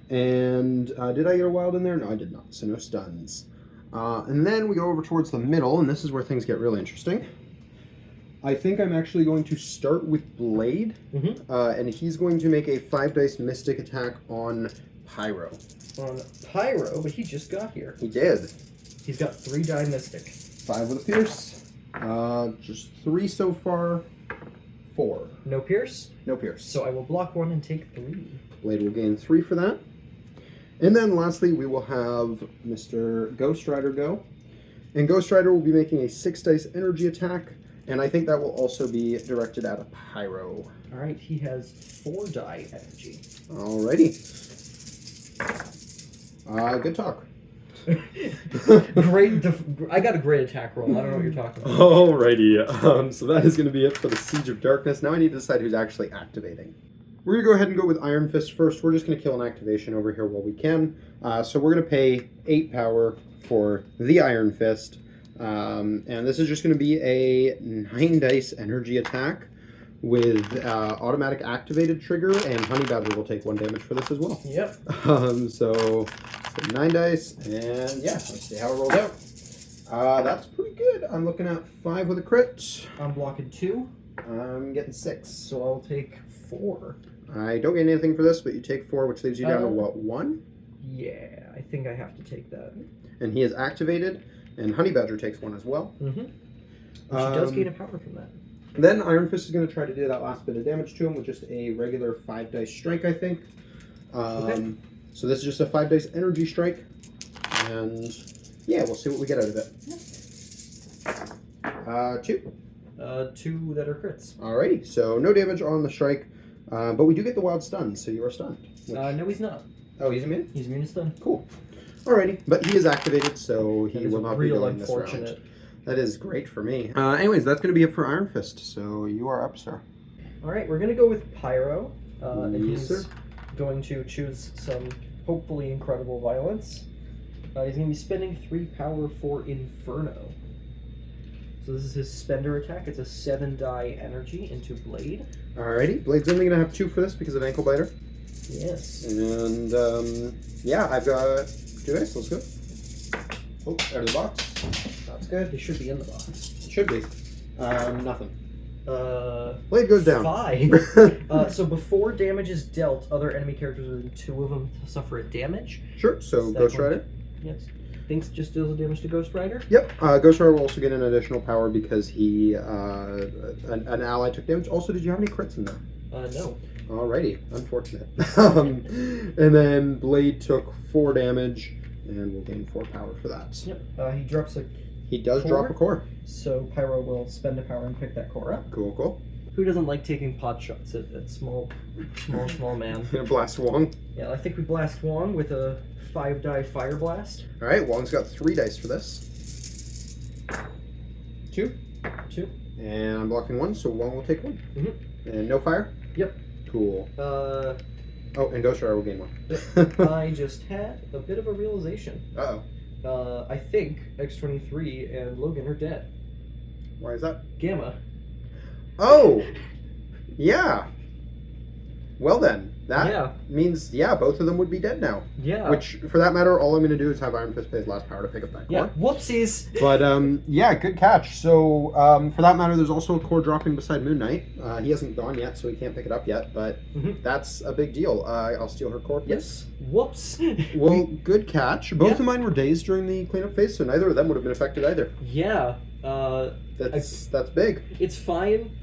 Speaker 1: And did I get a wild in there? No, I did not. So no stuns. And then we go over towards the middle, and this is where things get really interesting. I think I'm actually going to start with Blade, and he's going to make a 5 dice mystic attack on Pyro.
Speaker 3: On Pyro, but he just got here.
Speaker 1: He did.
Speaker 3: He's got 3 die mystic.
Speaker 1: 5 with a pierce. Just 3 so far. 4.
Speaker 3: No pierce?
Speaker 1: No pierce.
Speaker 3: So I will block 1 and take 3.
Speaker 1: Blade will gain 3 for that. And then lastly, we will have Mr. Ghost Rider go. And Ghost Rider will be making a 6 dice energy attack, and I think that will also be directed at a Pyro.
Speaker 3: Alright, he has 4 die energy.
Speaker 1: Alrighty. Good talk.
Speaker 3: I got a great attack roll. I don't know what you're talking about.
Speaker 1: Alrighty. So that is going to be it for the Siege of Darkness. Now I need to decide who's actually activating. We're going to go ahead and go with Iron Fist first. We're just going to kill an activation over here while we can. So we're going to pay 8 power for the Iron Fist. And this is just going to be a 9 dice energy attack with automatic activated trigger, and Honey Badger will take 1 damage for this as well.
Speaker 3: Yep.
Speaker 1: So 9 dice, and yeah, let's see how it rolls out. That's pretty good. I'm looking at 5 with a crit.
Speaker 3: I'm blocking 2.
Speaker 1: I'm getting 6.
Speaker 3: So I'll take 4.
Speaker 1: I don't get anything for this, but you take 4, which leaves you down to what, 1?
Speaker 3: Yeah, I think I have to take that.
Speaker 1: And he is activated, and Honey Badger takes 1 as well.
Speaker 3: Mm-hmm. She does gain a power from that.
Speaker 1: Then Iron Fist is going to try to do that last bit of damage to him with just a regular 5 dice strike, I think.
Speaker 3: Okay.
Speaker 1: So this is just a 5 dice energy strike, and yeah, we'll see what we get out of it.
Speaker 3: Yeah.
Speaker 1: 2.
Speaker 3: 2 that are crits.
Speaker 1: Alrighty, so no damage on the strike, but we do get the wild stun, so you are stunned.
Speaker 3: No, he's not.
Speaker 1: Oh, he's immune?
Speaker 3: He's immune to stun.
Speaker 1: Cool. Alrighty, but he is activated, so he will not be
Speaker 3: real
Speaker 1: going this round.
Speaker 3: unfortunate.
Speaker 1: That is great for me. Anyways, that's going to be it for Iron Fist, so you are up, sir.
Speaker 3: Alright, we're going to go with Pyro. And
Speaker 1: Yes,
Speaker 3: he's
Speaker 1: sir.
Speaker 3: going to choose some hopefully incredible violence. He's going to be spending 3 power for Inferno. So this is his spender attack. It's a 7 die energy into Blade.
Speaker 1: Alrighty, Blade's only going to have 2 for this because of Ankle Biter.
Speaker 3: Yes.
Speaker 1: And, yeah, I've got 2 dice, let's go. Oh, out of the box. That's good.
Speaker 3: They should be in the box.
Speaker 1: It should be. Nothing.
Speaker 3: Blade
Speaker 1: Blade goes down.
Speaker 3: 5. So before damage is dealt, other enemy characters within 2 of them suffer a damage.
Speaker 1: Sure, so
Speaker 3: Is that
Speaker 1: Ghost
Speaker 3: going
Speaker 1: Rider?
Speaker 3: Yes. Thinks just deals the damage to Ghost Rider?
Speaker 1: Yep, Ghost Rider will also get an additional power because he, an ally took damage. Also, did you have any crits in there?
Speaker 3: No.
Speaker 1: Alrighty, unfortunate. And then Blade took 4 damage, and we'll gain 4 power for that.
Speaker 3: Yep. He drops a...
Speaker 1: He does
Speaker 3: Core?
Speaker 1: drop a core.
Speaker 3: So Pyro will spend a power and pick that core up.
Speaker 1: Cool, cool.
Speaker 3: Who doesn't like taking pot shots at small man?
Speaker 1: Gonna blast Wong.
Speaker 3: Yeah, I think we blast Wong with a 5 die fire blast.
Speaker 1: Alright, Wong's got 3 dice for this. 2.
Speaker 3: 2.
Speaker 1: And I'm blocking 1, so Wong will take 1.
Speaker 3: Mm-hmm.
Speaker 1: And no fire?
Speaker 3: Yep.
Speaker 1: Cool. Oh, and Ghost Rider will gain 1.
Speaker 3: I just had a bit of a realization.
Speaker 1: Uh-oh.
Speaker 3: I think X23 and Logan are dead.
Speaker 1: Why is that?
Speaker 3: Gamma.
Speaker 1: Oh! Yeah. Well then, that
Speaker 3: Yeah.
Speaker 1: means, yeah, both of them would be dead now.
Speaker 3: Yeah.
Speaker 1: Which, for that matter, all I'm going to do is have Iron Fist pay his last power to pick up that core.
Speaker 3: Yeah. Whoopsies.
Speaker 1: But, yeah, good catch. So, for that matter, there's also a core dropping beside Moon Knight. He hasn't gone yet, so he can't pick it up yet, but that's a big deal. I'll steal her core, please.
Speaker 3: Yes. Whoops.
Speaker 1: Well, good catch. Both
Speaker 3: Yeah.
Speaker 1: of mine were dazed during the cleanup phase, so neither of them would have been affected either.
Speaker 3: Yeah.
Speaker 1: That's big.
Speaker 3: It's fine.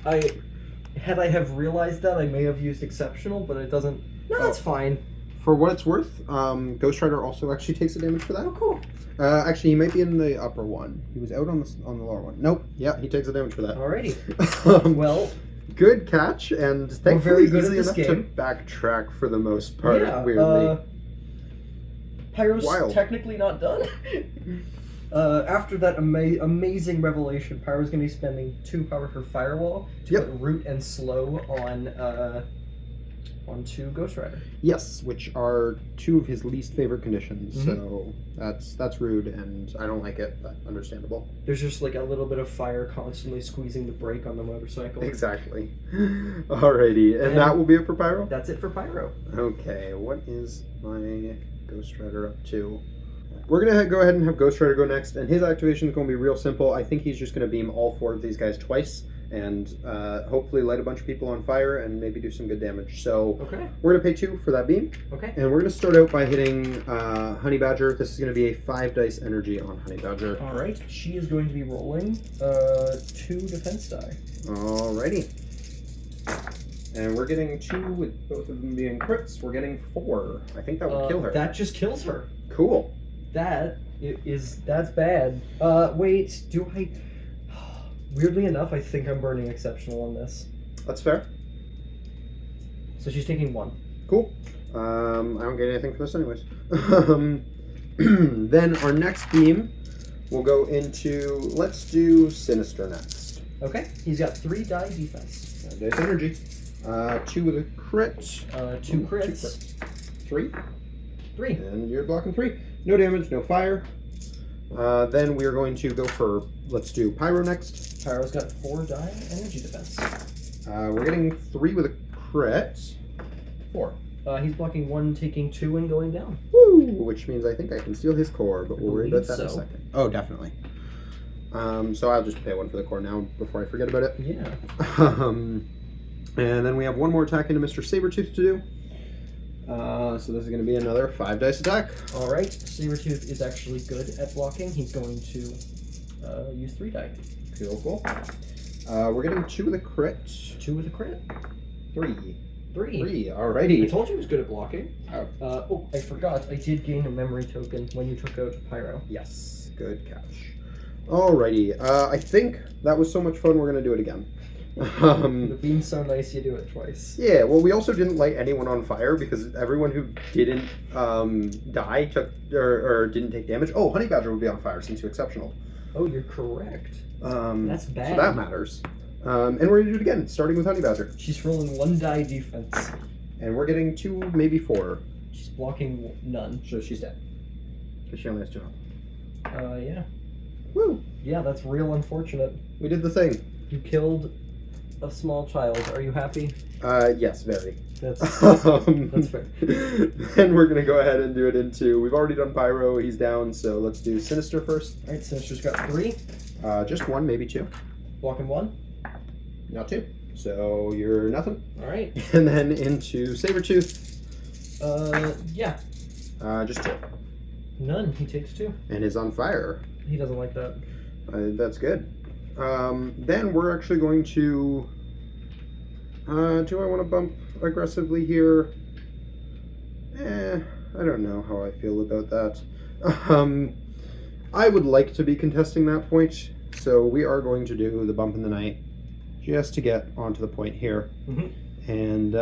Speaker 3: Had I have realized that, I may have used exceptional, but it doesn't. No, it's fine.
Speaker 1: For what it's worth, Ghost Rider also actually takes the damage for that.
Speaker 3: Oh, cool.
Speaker 1: Actually, he might be in the upper one. He was out on the lower one. Nope. Yeah, he takes the damage for that.
Speaker 3: Alrighty. Well,
Speaker 1: good catch, and thankfully
Speaker 3: very good at
Speaker 1: easy
Speaker 3: this
Speaker 1: enough
Speaker 3: game.
Speaker 1: to backtrack for the most part.
Speaker 3: yeah.
Speaker 1: Weirdly.
Speaker 3: Pyro's
Speaker 1: Wild.
Speaker 3: technically not done. After that amazing revelation, Pyro's going to be spending 2 power for Firewall to put Root and Slow onto Ghost Rider.
Speaker 1: Yes, which are 2 of his least favorite conditions. So that's rude, and I don't like it. But understandable.
Speaker 3: There's just like a little bit of fire constantly squeezing the brake on the motorcycle.
Speaker 1: Exactly. Alrighty, and that will be it for Pyro.
Speaker 3: That's it for Pyro.
Speaker 1: Okay, what is my Ghost Rider up to? We're going to go ahead and have Ghost Rider go next, and his activation is going to be real simple. I think he's just going to beam all 4 of these guys twice, and hopefully light a bunch of people on fire and maybe do some good damage. So
Speaker 3: Okay.
Speaker 1: we're going to pay 2 for that beam,
Speaker 3: Okay.
Speaker 1: and we're going to start out by hitting Honey Badger. This is going to be a 5 dice energy on Honey Badger.
Speaker 3: Alright, she is going to be rolling 2 defense die.
Speaker 1: Alrighty. And we're getting 2 with both of them being crits. We're getting 4. I think that will kill her.
Speaker 3: That just kills her.
Speaker 1: Cool.
Speaker 3: That's bad. Wait, do I... Weirdly enough, I think I'm burning exceptional on this.
Speaker 1: That's fair.
Speaker 3: So she's taking 1.
Speaker 1: Cool. I don't get anything for this anyways. Then our next beam will go into, let's do Sinister next.
Speaker 3: Okay, he's got 3 die defense.
Speaker 1: Dice energy. 2 with a crit.
Speaker 3: 2 crits.
Speaker 1: 3.
Speaker 3: 3.
Speaker 1: And you're blocking 3. No damage, no fire. Then we are going to go for, let's do Pyro next.
Speaker 3: Pyro's got 4 die energy defense.
Speaker 1: We're getting 3 with a crit. 4.
Speaker 3: He's blocking 1, taking 2, and going down.
Speaker 1: Woo! Which means I think I can steal his core, but we'll worry about that in a
Speaker 3: so.
Speaker 1: second. Oh, definitely. So I'll just pay 1 for the core now before I forget about it.
Speaker 3: Yeah.
Speaker 1: And then we have 1 more attack into Mr. Sabretooth to do. So this is going to be another 5 dice attack.
Speaker 3: Alright, Sabretooth is actually good at blocking. He's going to use 3 die.
Speaker 1: Cool. We're getting 2 with a crit.
Speaker 3: 2 with a crit.
Speaker 1: 3.
Speaker 3: 3.
Speaker 1: Alrighty.
Speaker 3: I told you he was good at blocking.
Speaker 1: Oh.
Speaker 3: I forgot. I did gain a memory token when you took out Pyro.
Speaker 1: Yes, good catch. Alrighty. I think that was so much fun, we're going to do it again.
Speaker 3: The beam's so nice you do it twice.
Speaker 1: Yeah, well, we also didn't light anyone on fire because everyone who didn't die took or didn't take damage. Oh, Honey Badger would be on fire since you're exceptional.
Speaker 3: Oh, you're correct. That's bad.
Speaker 1: So that matters. And we're going to do it again, starting with Honey Badger.
Speaker 3: She's rolling 1 die defense.
Speaker 1: And we're getting 2, maybe 4.
Speaker 3: She's blocking none.
Speaker 1: So she's dead. Because she only has 2 health.
Speaker 3: Yeah.
Speaker 1: Woo!
Speaker 3: Yeah, that's real unfortunate.
Speaker 1: We did the thing.
Speaker 3: You killed a small child. Are you happy?
Speaker 1: Yes, very.
Speaker 3: That's fair.
Speaker 1: Then we're going to go ahead and do it into... We've already done Pyro. He's down, so let's do Sinister first.
Speaker 3: Alright, Sinister's got 3.
Speaker 1: Just 1, maybe 2.
Speaker 3: Blocking 1.
Speaker 1: Not 2. So you're nothing.
Speaker 3: Alright.
Speaker 1: And then into Sabretooth.
Speaker 3: Yeah.
Speaker 1: Just 2.
Speaker 3: None. He takes 2.
Speaker 1: And is on fire.
Speaker 3: He doesn't like that.
Speaker 1: That's good. Then we're actually going to... do I want to bump aggressively here? I don't know how I feel about that. I would like to be contesting that point, so we are going to do the bump in the night just to get onto the point here.
Speaker 3: Mm-hmm.
Speaker 1: And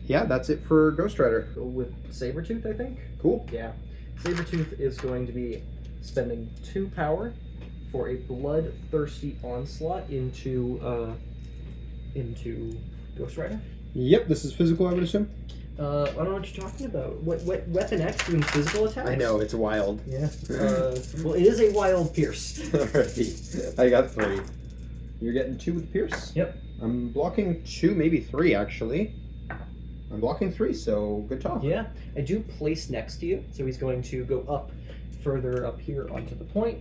Speaker 1: yeah, that's it for Ghost Rider.
Speaker 3: Go with Sabretooth, I think?
Speaker 1: Cool.
Speaker 3: Yeah. Sabretooth is going to be spending 2 power for a bloodthirsty onslaught into Ghost Rider.
Speaker 1: Yep, this is physical, I would assume.
Speaker 3: I don't know what you're talking about. What Weapon X doing physical attacks?
Speaker 1: I know, it's wild.
Speaker 3: Yeah. Well, it is a wild pierce.
Speaker 1: Alrighty. I got 3. You're getting 2 with Pierce?
Speaker 3: Yep.
Speaker 1: I'm blocking 2, maybe 3, actually. I'm blocking 3, so good talk.
Speaker 3: Yeah. I do place next to you, so he's going to go up, further up here onto the point.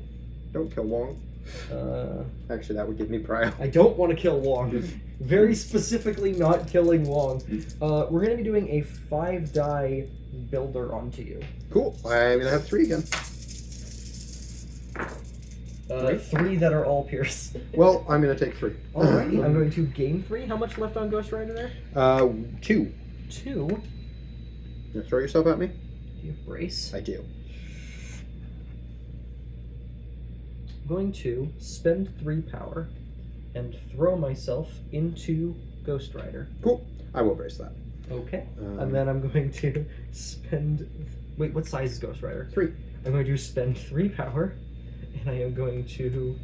Speaker 1: Don't kill Wong. Actually, that would give me prio.
Speaker 3: I don't want to kill Wong. Very specifically not killing Wong. We're going to be doing a 5 die builder onto you.
Speaker 1: Cool. I'm going to have 3 again.
Speaker 3: 3 that are all pierce.
Speaker 1: Well, I'm going to take 3.
Speaker 3: Alrighty, I'm going to gain 3. How much left on Ghost Rider there?
Speaker 1: 2.
Speaker 3: 2.
Speaker 1: You throw yourself at me?
Speaker 3: Do you have brace?
Speaker 1: I do.
Speaker 3: I'm going to spend 3 power and throw myself into Ghost Rider.
Speaker 1: Cool. I will brace that.
Speaker 3: Okay. And then I'm going to spend... Wait, what size is Ghost Rider?
Speaker 1: 3.
Speaker 3: I'm going to spend 3 power, and I am going to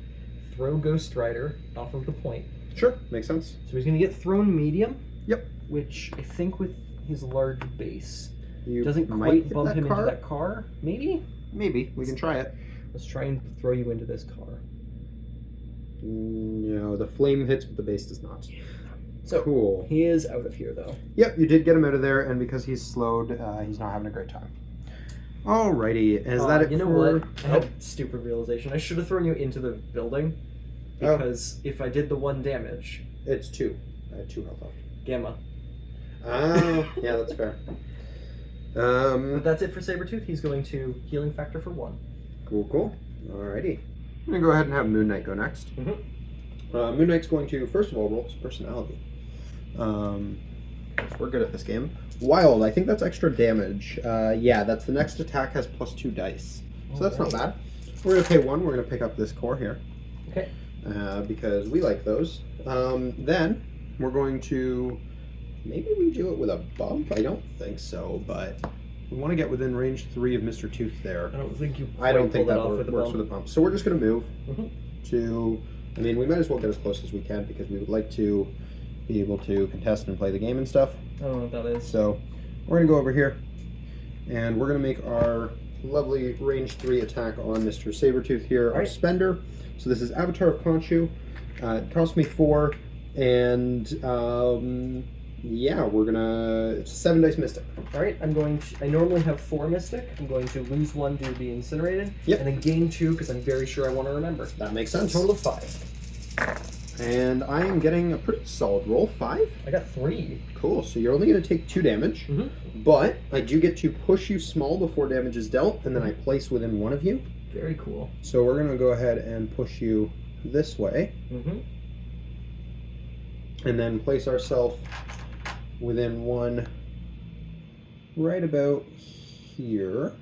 Speaker 3: throw Ghost Rider off of the point.
Speaker 1: Sure, makes sense.
Speaker 3: So he's going to get thrown medium.
Speaker 1: Yep.
Speaker 3: Which I think with his large base
Speaker 1: You
Speaker 3: doesn't
Speaker 1: might
Speaker 3: quite
Speaker 1: hit
Speaker 3: bump
Speaker 1: that
Speaker 3: him
Speaker 1: car.
Speaker 3: into that car. Maybe?
Speaker 1: Maybe. We can try it.
Speaker 3: Let's try and throw you into this car.
Speaker 1: No, the flame hits, but the base does not.
Speaker 3: So
Speaker 1: Cool.
Speaker 3: he is out of here, though.
Speaker 1: Yep, you did get him out of there, and because he's slowed, he's not having a great time. Alrighty, is that it
Speaker 3: you know
Speaker 1: for...
Speaker 3: what? I had a stupid realization. I should have thrown you into the building,
Speaker 1: Oh.
Speaker 3: because if I did the 1 damage,
Speaker 1: It's 2. I had 2 health left.
Speaker 3: Gamma.
Speaker 1: Oh, yeah, that's fair.
Speaker 3: But that's it for Sabretooth. He's going to healing factor for 1.
Speaker 1: Cool. Alrighty. I'm going to go ahead and have Moon Knight go next.
Speaker 3: Mhm.
Speaker 1: Moon Knight's going to, first of all, roll his personality. So we're good at this game. Wild, I think that's extra damage. Yeah, that's the next attack has +2 dice. So that's not bad. We're going to pay 1. We're going to pick up this core here.
Speaker 3: Okay.
Speaker 1: Because we like those. Then we're going to... Maybe we do it with a bump? I don't think so, but we want to get within range 3 of Mr. Tooth there.
Speaker 3: I don't think you.
Speaker 1: I don't think
Speaker 3: pulled it
Speaker 1: that
Speaker 3: off with
Speaker 1: works
Speaker 3: the
Speaker 1: with a bump. So we're just going to move
Speaker 3: Mhm.
Speaker 1: to... I mean, we might as well get as close as we can because we would like to be able to contest and play the game and stuff.
Speaker 3: I don't know what that is.
Speaker 1: So we're going to go over here, and we're going to make our lovely range 3 attack on Mr. Sabretooth here, our
Speaker 3: Right.
Speaker 1: spender. So this is Avatar of Khonshu. It cost me 4, and yeah, we're going to... It's a 7 dice mystic.
Speaker 3: Alright, I'm going to. I normally have 4 Mystic. I'm going to lose 1 due to being incinerated.
Speaker 1: Yep.
Speaker 3: And then gain 2 because I'm very sure I want to remember.
Speaker 1: That makes
Speaker 3: So
Speaker 1: sense.
Speaker 3: a total of 5.
Speaker 1: And I am getting a pretty solid roll. 5?
Speaker 3: I got 3.
Speaker 1: Cool. So you're only going to take 2 damage, but I do get to push you small before damage is dealt, and then I place within 1 of you.
Speaker 3: Very cool.
Speaker 1: So we're going to go ahead and push you this way, and then place ourselves within 1 right about here,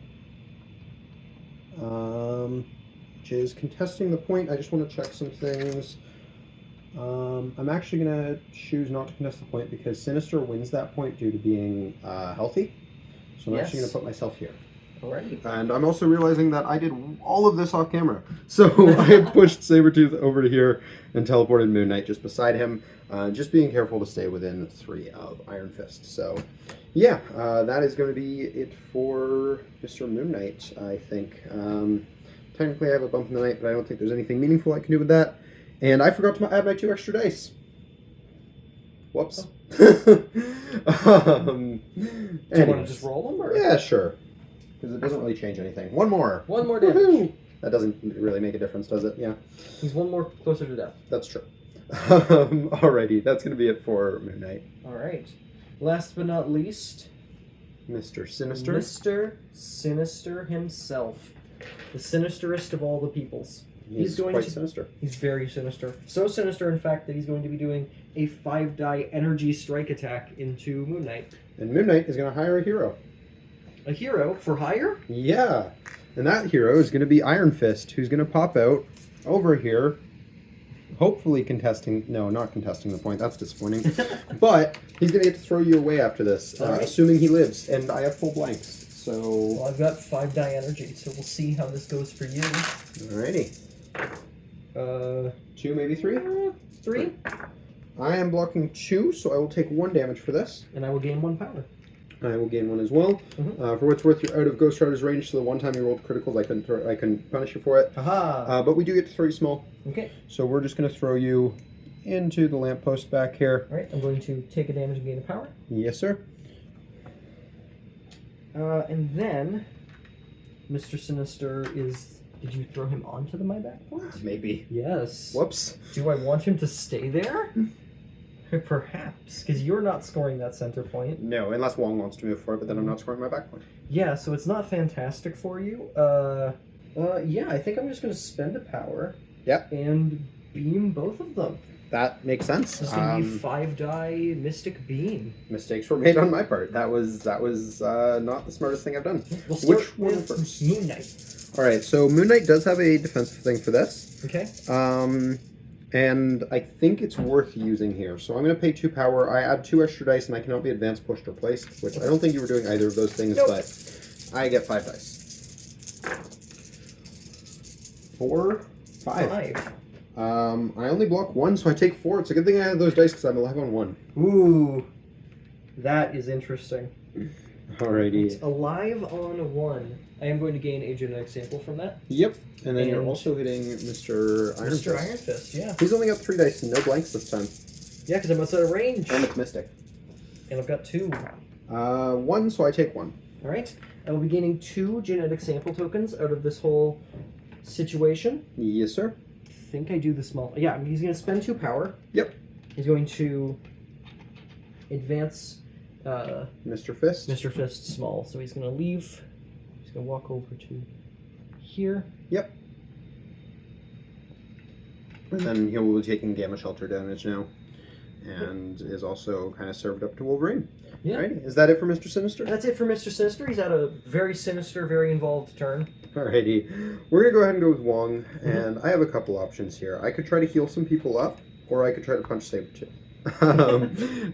Speaker 1: which is contesting the point. I just want to check some things. I'm actually going to choose not to contest the point because Sinister wins that point due to being healthy. So I'm actually going to put myself here.
Speaker 3: Alrighty.
Speaker 1: And I'm also realizing that I did all of this off camera. So I have pushed Sabretooth over to here and teleported Moon Knight just beside him. Just being careful to stay within 3 of Iron Fist. So yeah, that is going to be it for Mr. Moon Knight, I think. Technically I have a bump in the night, but I don't think there's anything meaningful I can do with that. And I forgot to add my 2 extra dice. Whoops.
Speaker 3: Do you want to just roll them? Or?
Speaker 1: Yeah, sure. Because it doesn't really change anything. 1 more.
Speaker 3: 1 more damage.
Speaker 1: Woohoo! That doesn't really make a difference, does it? Yeah,
Speaker 3: He's 1 more closer to death.
Speaker 1: that's true. Alrighty, that's going to be it for Moon Knight.
Speaker 3: Alright. Last but not least,
Speaker 1: Mr. Sinister.
Speaker 3: Mr. Sinister himself. The sinisterest of all the peoples.
Speaker 1: He's
Speaker 3: going
Speaker 1: quite
Speaker 3: to-
Speaker 1: sinister.
Speaker 3: He's very sinister. So sinister, in fact, that he's going to be doing a 5-die energy strike attack into Moon Knight.
Speaker 1: And Moon Knight is going to hire a hero.
Speaker 3: A hero for hire?
Speaker 1: Yeah. And that hero is going to be Iron Fist, who's going to pop out over here, hopefully contesting... No, not contesting the point. That's disappointing. But he's going to get to throw you away after this,
Speaker 3: Alright.
Speaker 1: assuming he lives. And I have full blanks. So...
Speaker 3: Well, I've got 5-die energy, so we'll see how this goes for you.
Speaker 1: Alrighty. 2, maybe 3?
Speaker 3: 3.
Speaker 1: I am blocking 2, so I will take 1 damage for this.
Speaker 3: And I will gain 1 power.
Speaker 1: I will gain 1 as well. For what it's worth, you're out of Ghost Rider's range, so the one time you rolled criticals, I can punish you for it.
Speaker 3: Aha!
Speaker 1: But we do get to throw you small.
Speaker 3: Okay.
Speaker 1: So we're just going to throw you into the lamppost back here.
Speaker 3: Alright, I'm going to take a damage and gain a power.
Speaker 1: Yes, sir.
Speaker 3: And then, Mr. Sinister is... Did you throw him onto the my back point?
Speaker 1: Maybe.
Speaker 3: Yes.
Speaker 1: Whoops.
Speaker 3: Do I want him to stay there? Perhaps, because you're not scoring that center point.
Speaker 1: No, unless Wong wants to move for it, but then I'm not scoring my back point.
Speaker 3: Yeah, so it's not fantastic for you. Yeah, I think I'm just going to spend a power.
Speaker 1: Yep.
Speaker 3: And beam both of them.
Speaker 1: That makes sense.
Speaker 3: This is going to be 5-die Mystic Beam.
Speaker 1: Mistakes were made on my part. That was not the smartest thing I've done.
Speaker 3: We'll start
Speaker 1: Which one
Speaker 3: with
Speaker 1: first?
Speaker 3: Moon Knight.
Speaker 1: All right, so Moon Knight does have a defensive thing for this.
Speaker 3: Okay.
Speaker 1: And I think it's worth using here. So I'm going to pay 2 power. I add 2 extra dice, and I cannot be advanced, pushed, or placed, which I don't think you were doing either of those things,
Speaker 3: Nope.
Speaker 1: but I get 5 dice. 4, 5. I only block 1, so I take 4. It's a good thing I had those dice because I'm alive on 1.
Speaker 3: Ooh. That is interesting.
Speaker 1: Alrighty.
Speaker 3: It's alive on 1. I am going to gain a genetic sample from that.
Speaker 1: Yep. And then you're
Speaker 3: And
Speaker 1: also hitting Mr. Iron Fist.
Speaker 3: Mr. Iron Fist, yeah.
Speaker 1: He's only got 3 dice and no blanks this time.
Speaker 3: Yeah, because I'm outside of range.
Speaker 1: And it's Mystic.
Speaker 3: And I've got 2.
Speaker 1: 1, so I take 1.
Speaker 3: Alright. I will be gaining 2 genetic sample tokens out of this whole situation.
Speaker 1: Yes, sir.
Speaker 3: I think I do the small... Yeah, he's going to spend 2 power.
Speaker 1: Yep.
Speaker 3: He's going to advance
Speaker 1: Mr. Fist.
Speaker 3: Mr. Fist small. So he's going to leave. He's going to walk over to here.
Speaker 1: Yep. And then he will be taking Gamma Shelter damage now. And is also kind of served up to Wolverine.
Speaker 3: Yeah.
Speaker 1: Alrighty. Is that it for Mr. Sinister?
Speaker 3: That's it for Mr. Sinister. He's had a very sinister, very involved turn.
Speaker 1: Alrighty. We're going to go ahead and go with Wong. And I have a couple options here. I could try to heal some people up, or I could try to punch Sabretooth.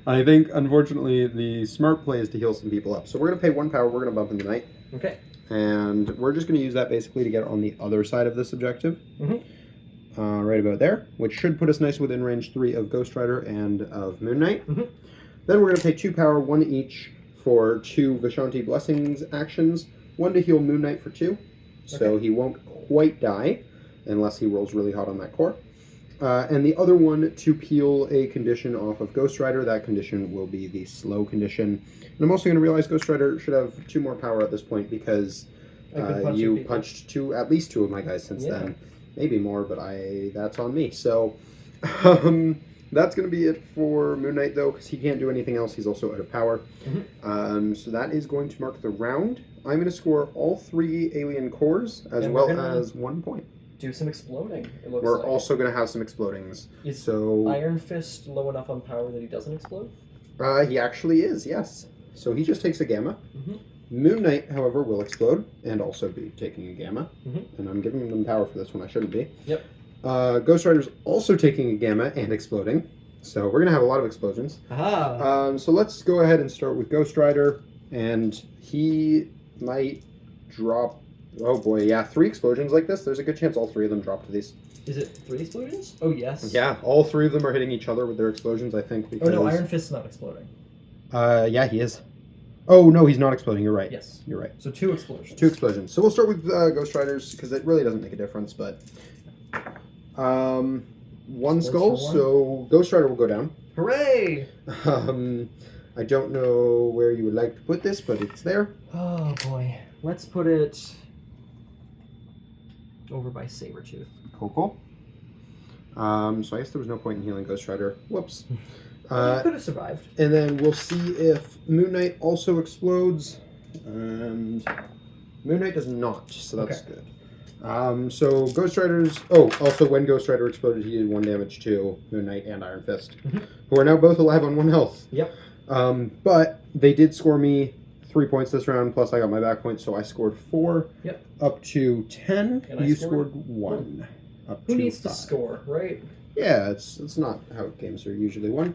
Speaker 1: I think, unfortunately, the smart play is to heal some people up. So we're going to pay 1 power. We're going to bump in the night.
Speaker 3: Okay.
Speaker 1: And we're just going to use that basically to get on the other side of this objective. Right about there, which should put us nice within range 3 of Ghost Rider and of Moon Knight. Then we're going to pay 2 power, 1 each for 2 Vishanti Blessings actions, 1 to heal Moon Knight for 2, so he won't quite die unless he rolls really hot on that core. And the other one to peel a condition off of Ghost Rider. That condition will be the slow condition. And I'm also going to realize Ghost Rider should have 2 more power at this point because you punched at least 2 of my guys since then. Maybe more, but that's on me. So that's going to be it for Moon Knight, though, because he can't do anything else. He's also out of power. So that is going to mark the round. I'm going to score all 3 alien cores as well as 1 point.
Speaker 3: Do some exploding, it looks
Speaker 1: We're
Speaker 3: like.
Speaker 1: also going to have some explodings.
Speaker 3: Is
Speaker 1: so
Speaker 3: Iron Fist low enough on power that he doesn't explode?
Speaker 1: He actually is, yes. So he just takes a gamma. Moon Knight, however, will explode and also be taking a gamma. And I'm giving them power for this one. I shouldn't be.
Speaker 3: Yep.
Speaker 1: Ghost Rider's also taking a gamma and exploding. So we're going to have a lot of explosions.
Speaker 3: Aha!
Speaker 1: So let's go ahead and start with Ghost Rider. And he might drop... Oh boy, yeah, 3 explosions like this. There's a good chance all 3 of them drop to these.
Speaker 3: Is it 3 explosions? Oh, yes.
Speaker 1: Yeah, all 3 of them are hitting each other with their explosions, I think. Because...
Speaker 3: Oh, no, Iron Fist's not exploding.
Speaker 1: Yeah, he is. Oh, no, he's not exploding. You're right.
Speaker 3: Yes.
Speaker 1: You're right.
Speaker 3: So 2 explosions.
Speaker 1: 2 explosions. So we'll start with Ghost Riders, because it really doesn't make a difference, but... 1 skull, so Ghost Rider will go down.
Speaker 3: Hooray!
Speaker 1: I don't know where you would like to put this, but it's there.
Speaker 3: Oh, boy. Let's put it over by Sabretooth.
Speaker 1: Cool. So I guess there was no point in healing Ghost Rider. Whoops.
Speaker 3: He could have survived.
Speaker 1: And then we'll see if Moon Knight also explodes. And Moon Knight does not, so that's good. So Ghost Riders... Oh, also when Ghost Rider exploded, he did 1 damage to Moon Knight and Iron Fist, who are now both alive on 1 health.
Speaker 3: Yep.
Speaker 1: But they did score me 3 points this round, plus I got my back point, so I scored 4 up to 10.
Speaker 3: And
Speaker 1: you scored 1 up
Speaker 3: Who
Speaker 1: to
Speaker 3: needs
Speaker 1: 5.
Speaker 3: to score, right?
Speaker 1: Yeah, it's not how games are usually won.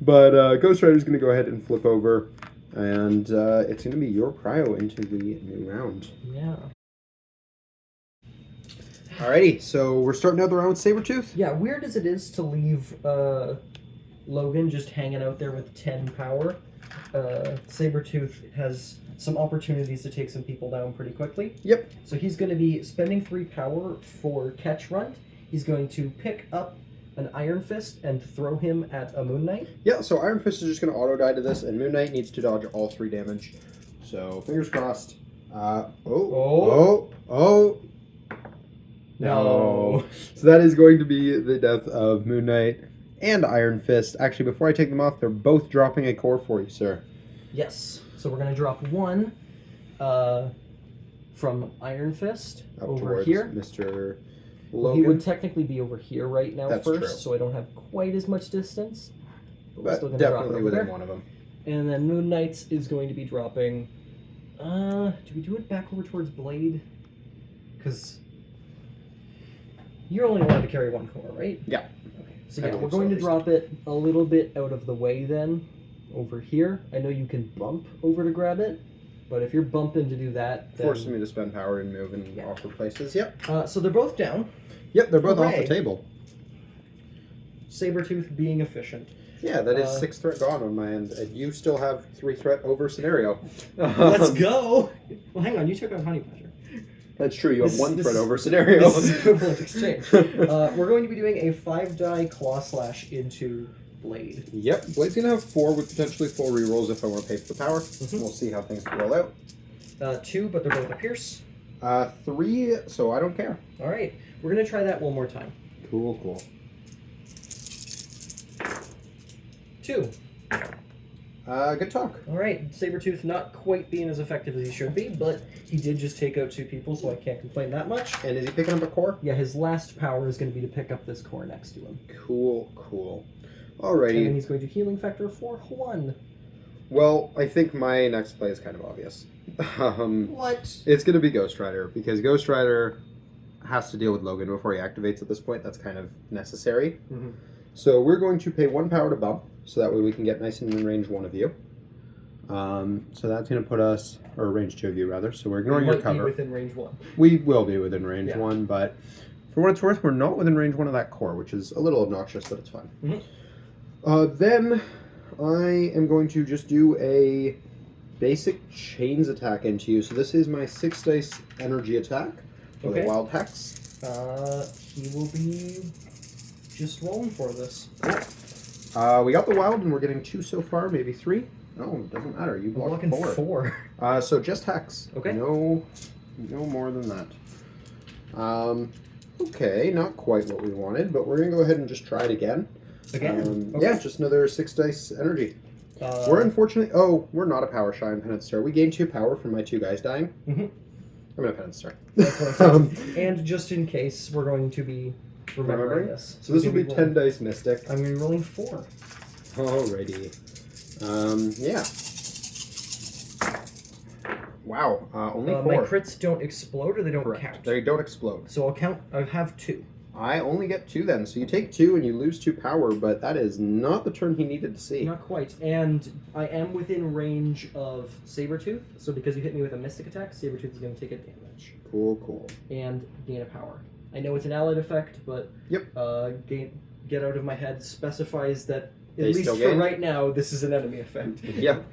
Speaker 1: But Ghost Rider's going to go ahead and flip over, and it's going to be your prio into the new round.
Speaker 3: Yeah.
Speaker 1: Alrighty, so we're starting out the round with Sabretooth.
Speaker 3: Yeah, weird as it is to leave Logan just hanging out there with 10 power, Sabretooth has some opportunities to take some people down pretty quickly.
Speaker 1: Yep.
Speaker 3: So he's going to be spending 3 power for Catch Runt. He's going to pick up an Iron Fist and throw him at a Moon Knight.
Speaker 1: Yeah, so Iron Fist is just going to auto-die to this, and Moon Knight needs to dodge all 3 damage. So, fingers crossed. No. So that is going to be the death of Moon Knight and Iron Fist. Actually, before I take them off, they're both dropping a core for you, sir.
Speaker 3: Yes. So we're going to drop 1. from Iron Fist
Speaker 1: Up
Speaker 3: over
Speaker 1: towards
Speaker 3: here.
Speaker 1: Mr.
Speaker 3: Well, he
Speaker 1: Logan.
Speaker 3: would technically be over here right now
Speaker 1: That's
Speaker 3: first,
Speaker 1: true.
Speaker 3: so I don't have quite as much distance. But we're still
Speaker 1: But
Speaker 3: going to drop it
Speaker 1: definitely
Speaker 3: over
Speaker 1: within
Speaker 3: there.
Speaker 1: one of them.
Speaker 3: And then Moon Knight's is going to be dropping. Do we do it back over towards Blade? Because you're only allowed to carry one core, right?
Speaker 1: Yeah.
Speaker 3: Okay. So
Speaker 1: I
Speaker 3: yeah,
Speaker 1: believe
Speaker 3: we're going
Speaker 1: so,
Speaker 3: to drop it a little bit out of the way then, over here. I know you can bump over to grab it, but if you're bumping to do that, then...
Speaker 1: Forcing me to spend power and move in
Speaker 3: Yeah.
Speaker 1: awkward places. Yep.
Speaker 3: So they're both down.
Speaker 1: Yep, they're both off
Speaker 3: Hooray.
Speaker 1: the table.
Speaker 3: Sabretooth being efficient.
Speaker 1: Yeah, that is 6 threat gone on my end, and you still have 3 threat over scenario.
Speaker 3: Let's go! Well, hang on, you took out Honey Badger.
Speaker 1: That's true, you have
Speaker 3: This-
Speaker 1: 1
Speaker 3: this
Speaker 1: threat
Speaker 3: is-
Speaker 1: over scenario.
Speaker 3: This is equivalent exchange. We're going to be doing a 5-die claw slash into Blade.
Speaker 1: Yep, Blade's gonna have 4 with potentially 4 rerolls if I want to pay for the power.
Speaker 3: Mhm.
Speaker 1: We'll see how things roll out.
Speaker 3: 2, but they're both a pierce.
Speaker 1: 3, so I don't care.
Speaker 3: Alright, we're going to try that one more time.
Speaker 1: Cool, cool.
Speaker 3: 2.
Speaker 1: Good talk.
Speaker 3: Alright, Sabretooth not quite being as effective as he should be, but he did just take out 2 people, so I can't complain that much.
Speaker 1: And is he picking up a core?
Speaker 3: Yeah, his last power is going to be to pick up this core next to him.
Speaker 1: Cool, cool.
Speaker 3: And then
Speaker 1: Alrighty.
Speaker 3: he's going to healing factor for 1.
Speaker 1: Well, I think my next play is kind of obvious.
Speaker 3: What?
Speaker 1: It's going to be Ghost Rider, because Ghost Rider has to deal with Logan before he activates at this point. That's kind of necessary.
Speaker 3: Mm-hmm.
Speaker 1: So we're going to pay 1 power to bump, so that way we can get nice and in range 1 of you. So that's going to put us, or range 2 of you rather, so we're ignoring your
Speaker 3: Be
Speaker 1: cover.
Speaker 3: within range 1.
Speaker 1: We will be within range
Speaker 3: Yeah.
Speaker 1: 1, but for what it's worth, we're not within range 1 of that core, which is a little obnoxious, but it's fine.
Speaker 3: Mhm.
Speaker 1: Then I am going to just do a basic chains attack into you. So this is my 6 dice energy attack with
Speaker 3: Okay.
Speaker 1: a wild hex.
Speaker 3: He will be just rolling for this.
Speaker 1: We got the wild, and we're getting 2 so far, maybe 3. Oh, it doesn't matter. You
Speaker 3: I'm
Speaker 1: blocked
Speaker 3: blocking
Speaker 1: 4.
Speaker 3: 4.
Speaker 1: So just hex.
Speaker 3: Okay.
Speaker 1: No more than that. Okay, not quite what we wanted, but we're gonna go ahead and just try it again.
Speaker 3: Again?
Speaker 1: Yeah, just another 6 dice energy.
Speaker 3: Uh,
Speaker 1: We're unfortunately... Oh, we're not a power shy in Penance Star. We gained 2 power from my 2 guys dying.
Speaker 3: Mhm.
Speaker 1: I'm in a Penance Star.
Speaker 3: That's what I'm saying. And just in case, we're going to be remembering this.
Speaker 1: So this will be
Speaker 3: We're
Speaker 1: 10 dice Mystic.
Speaker 3: I'm going to be rolling 4.
Speaker 1: Alrighty. Yeah. Wow, only 4.
Speaker 3: My crits don't explode or they don't
Speaker 1: Correct.
Speaker 3: count.
Speaker 1: They don't explode.
Speaker 3: So I'll count. I have 2.
Speaker 1: I only get 2 then. So you take 2 and you lose 2 power, but that is not the turn he needed to see.
Speaker 3: Not quite. And I am within range of Sabretooth. So because you hit me with a Mystic attack, Sabretooth is going to take a damage.
Speaker 1: Cool, cool.
Speaker 3: And gain a power. I know it's an allied effect, but
Speaker 1: Yep.
Speaker 3: Get Out of My Head specifies that, at
Speaker 1: They
Speaker 3: least
Speaker 1: still
Speaker 3: for
Speaker 1: gain?
Speaker 3: right now, this is an enemy effect.
Speaker 1: Yep.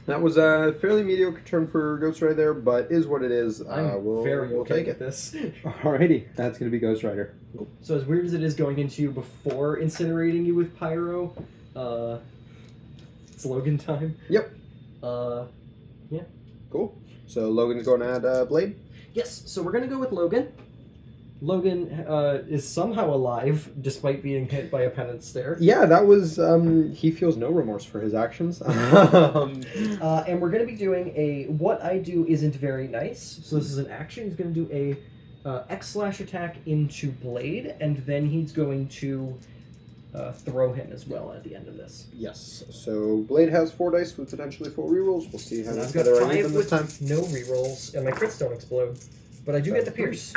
Speaker 1: That was a fairly mediocre turn for Ghost Rider there, but is what it is.
Speaker 3: I'm
Speaker 1: We'll
Speaker 3: okay
Speaker 1: take
Speaker 3: with
Speaker 1: it.
Speaker 3: this.
Speaker 1: Alrighty, that's going to be Ghost Rider.
Speaker 3: So as weird as it is going into you before incinerating you with Pyro, it's Logan time.
Speaker 1: Yep.
Speaker 3: Yeah.
Speaker 1: Cool. So Logan's going to add Blade?
Speaker 3: Yes, so we're going to go with Logan. Logan is somehow alive, despite being hit by a penance stare.
Speaker 1: Yeah, that was, he feels no remorse for his actions.
Speaker 3: And we're going to be doing what I do isn't very nice. So this is an action. He's going to do a X-slash attack into Blade, and then he's going to throw him as well at the end of this.
Speaker 1: Yes, so Blade has 4 dice with potentially 4 rerolls. We'll see how
Speaker 3: And I've got
Speaker 1: together I need
Speaker 3: 5
Speaker 1: them this
Speaker 3: with
Speaker 1: time.
Speaker 3: no rerolls, and my crits don't explode. But I do get the pierce.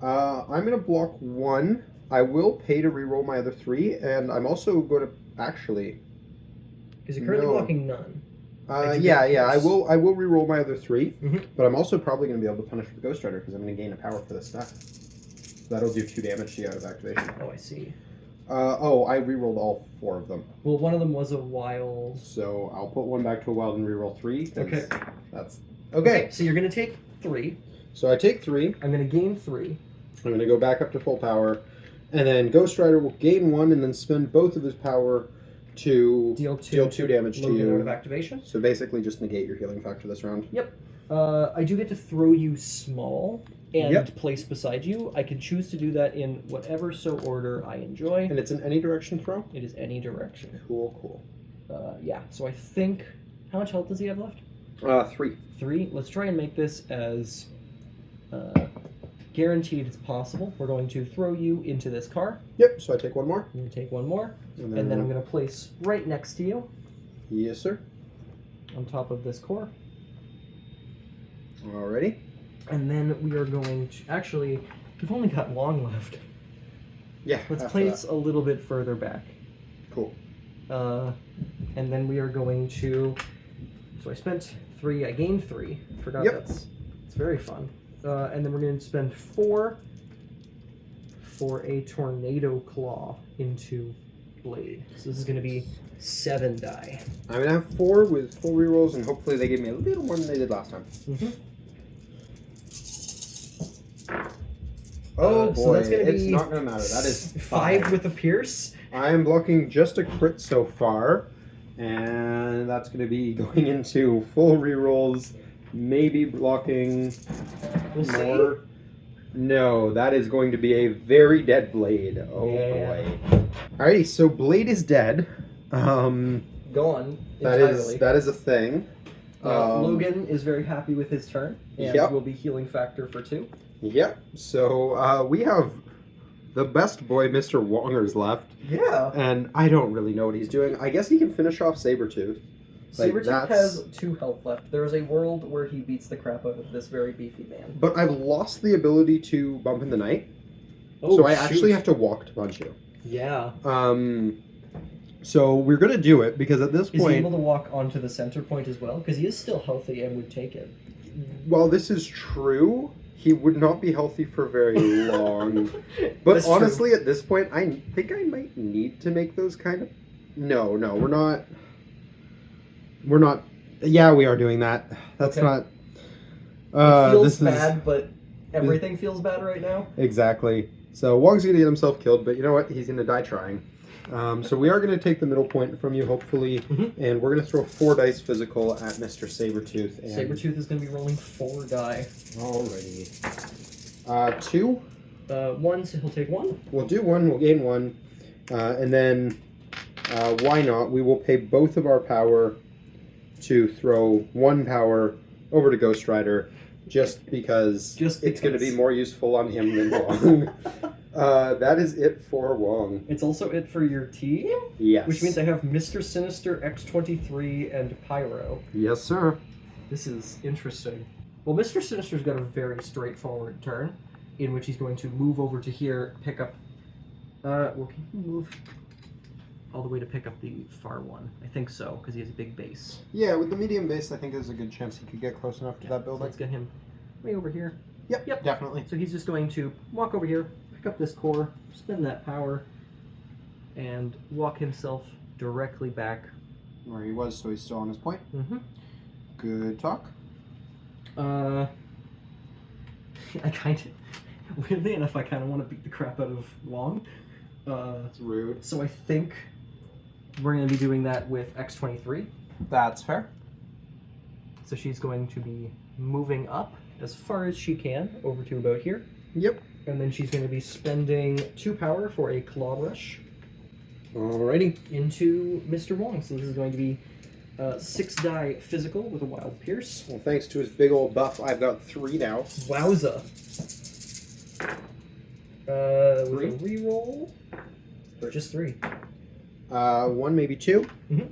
Speaker 1: I'm going to block 1. I will pay to reroll my other 3, and I'm also going to actually...
Speaker 3: Because you're currently
Speaker 1: No.
Speaker 3: blocking none. I do
Speaker 1: yeah,
Speaker 3: get
Speaker 1: I
Speaker 3: pierce.
Speaker 1: will reroll my other 3,
Speaker 3: Mhm.
Speaker 1: but I'm also probably going to be able to punish the Ghost Rider because I'm going to gain a power for this stuff. That'll do 2 damage to you out of activation.
Speaker 3: Oh, I see.
Speaker 1: I rerolled all 4 of them.
Speaker 3: Well, one of them was a wild...
Speaker 1: So I'll put 1 back to a wild and reroll 3. 'Cause
Speaker 3: Okay.
Speaker 1: That's... Okay,
Speaker 3: So you're going to take 3.
Speaker 1: so I take 3.
Speaker 3: I'm going to gain 3.
Speaker 1: I'm going to go back up to full power. And then Ghost Rider will gain 1 and then spend both of his power to
Speaker 3: Deal 2
Speaker 1: damage to
Speaker 3: Logan out of
Speaker 1: you.
Speaker 3: activation.
Speaker 1: So basically just negate your healing factor this round.
Speaker 3: Yep. I do get to throw you small and
Speaker 1: Yep.
Speaker 3: place beside you. I can choose to do that in whatever order I enjoy.
Speaker 1: And it's in any direction throw?
Speaker 3: It is any direction.
Speaker 1: Cool, cool.
Speaker 3: Yeah, so I think... How much health does he have left?
Speaker 1: 3.
Speaker 3: 3. Let's try and make this as guaranteed as possible. We're going to throw you into this car.
Speaker 1: Yep, so I take one more.
Speaker 3: I'm going to take one more.
Speaker 1: And
Speaker 3: And then I'm going to place right next to you,
Speaker 1: Yes, sir.
Speaker 3: on top of this core.
Speaker 1: Alrighty.
Speaker 3: And then we are going to... Actually, we've only got Wong left.
Speaker 1: Yeah,
Speaker 3: Let's
Speaker 1: after
Speaker 3: place a little bit further back.
Speaker 1: that. Cool.
Speaker 3: And then we are going to... So I spent 3, I gained 3. Forgot
Speaker 1: Yep.
Speaker 3: it's very fun. And then we're going to spend 4 for a Tornado Claw into Blade. So this is going to be 7 die.
Speaker 1: I'm going to have 4 with full rerolls, and hopefully they give me a little more than they did last time.
Speaker 3: Mm-hmm.
Speaker 1: Oh boy,
Speaker 3: so that's gonna
Speaker 1: it's
Speaker 3: be
Speaker 1: not going to matter. That is
Speaker 3: 5 with a Pierce.
Speaker 1: I am blocking just a crit so far, and that's going to be going into full rerolls, maybe blocking
Speaker 3: We'll see.
Speaker 1: more. No, that is going to be a very dead Blade. Oh
Speaker 3: Yeah.
Speaker 1: boy. Alrighty, so Blade is dead.
Speaker 3: Gone
Speaker 1: That
Speaker 3: entirely.
Speaker 1: is a thing.
Speaker 3: Logan is very happy with his turn, and
Speaker 1: Yep.
Speaker 3: will be healing factor for 2.
Speaker 1: Yep. So we have the best boy, Mr. Wongers, left,
Speaker 3: Yeah.
Speaker 1: and I don't really know what he's doing. I guess he can finish off Sabretooth. Like,
Speaker 3: Sabretooth
Speaker 1: that's-
Speaker 3: has 2 health left. There is a world where he beats the crap out of this very beefy man.
Speaker 1: But I've lost the ability to bump in the night,
Speaker 3: Oh,
Speaker 1: so I actually have to walk to punch you.
Speaker 3: Yeah.
Speaker 1: So we're gonna do it because at this
Speaker 3: Is he
Speaker 1: point,
Speaker 3: able to walk onto the center point as well? Because he is still healthy and would take it.
Speaker 1: while this is true, he would not be healthy for very long. But
Speaker 3: That's
Speaker 1: honestly, at this point, I think I might need to make those kind of. No, we're not. We're not. Yeah, we are doing that. That's
Speaker 3: Okay.
Speaker 1: not.
Speaker 3: It feels
Speaker 1: this
Speaker 3: bad, but everything feels bad right now.
Speaker 1: Exactly. So Wong's gonna get himself killed, but you know what? He's gonna die trying. So we are gonna take the middle point from you, hopefully, and we're gonna throw 4 dice physical at Mr. Sabretooth. And...
Speaker 3: Sabretooth is going to be rolling 4 die.
Speaker 1: Alrighty. 2.
Speaker 3: 1, so he'll take 1.
Speaker 1: We'll do 1. We'll gain 1, and then why not? We will pay both of our power to throw 1 power over to Ghost Rider, just because it's going to be more useful on him than Wong. That is it for Wong.
Speaker 3: It's also it for your team,
Speaker 1: Yes.
Speaker 3: which means I have Mr. Sinister, X-23, and Pyro.
Speaker 1: Yes, sir.
Speaker 3: This is interesting. Well, Mr. Sinister's got a very straightforward turn, in which he's going to move over to here, pick up... well, can he move all the way to pick up the far one? I think so, because he has a big base.
Speaker 1: Yeah, with the medium base, I think there's a good chance he could get close enough to that
Speaker 3: So
Speaker 1: building.
Speaker 3: let's get him way over here.
Speaker 1: Yep, definitely.
Speaker 3: So he's just going to walk over here, pick up this core, spend that power, and walk himself directly back.
Speaker 1: Where he was, so he's still on his point.
Speaker 3: Mm-hmm.
Speaker 1: Good talk.
Speaker 3: I kind of... Weirdly enough, I kind of want to beat the crap out of Wong.
Speaker 1: That's rude.
Speaker 3: So I think we're going to be doing that with X-23.
Speaker 1: That's fair.
Speaker 3: So she's going to be moving up as far as she can over to about here.
Speaker 1: Yep.
Speaker 3: And then she's going to be spending 2 power for a Claw Rush
Speaker 1: Alrighty.
Speaker 3: into Mr. Wong. So this is going to be 6 die physical with a Wild Pierce.
Speaker 1: Well, thanks to his big old buff, I've got 3 now.
Speaker 3: Wowza. With
Speaker 1: 3?
Speaker 3: a reroll. Or just 3.
Speaker 1: 1, maybe 2.
Speaker 3: Mhm.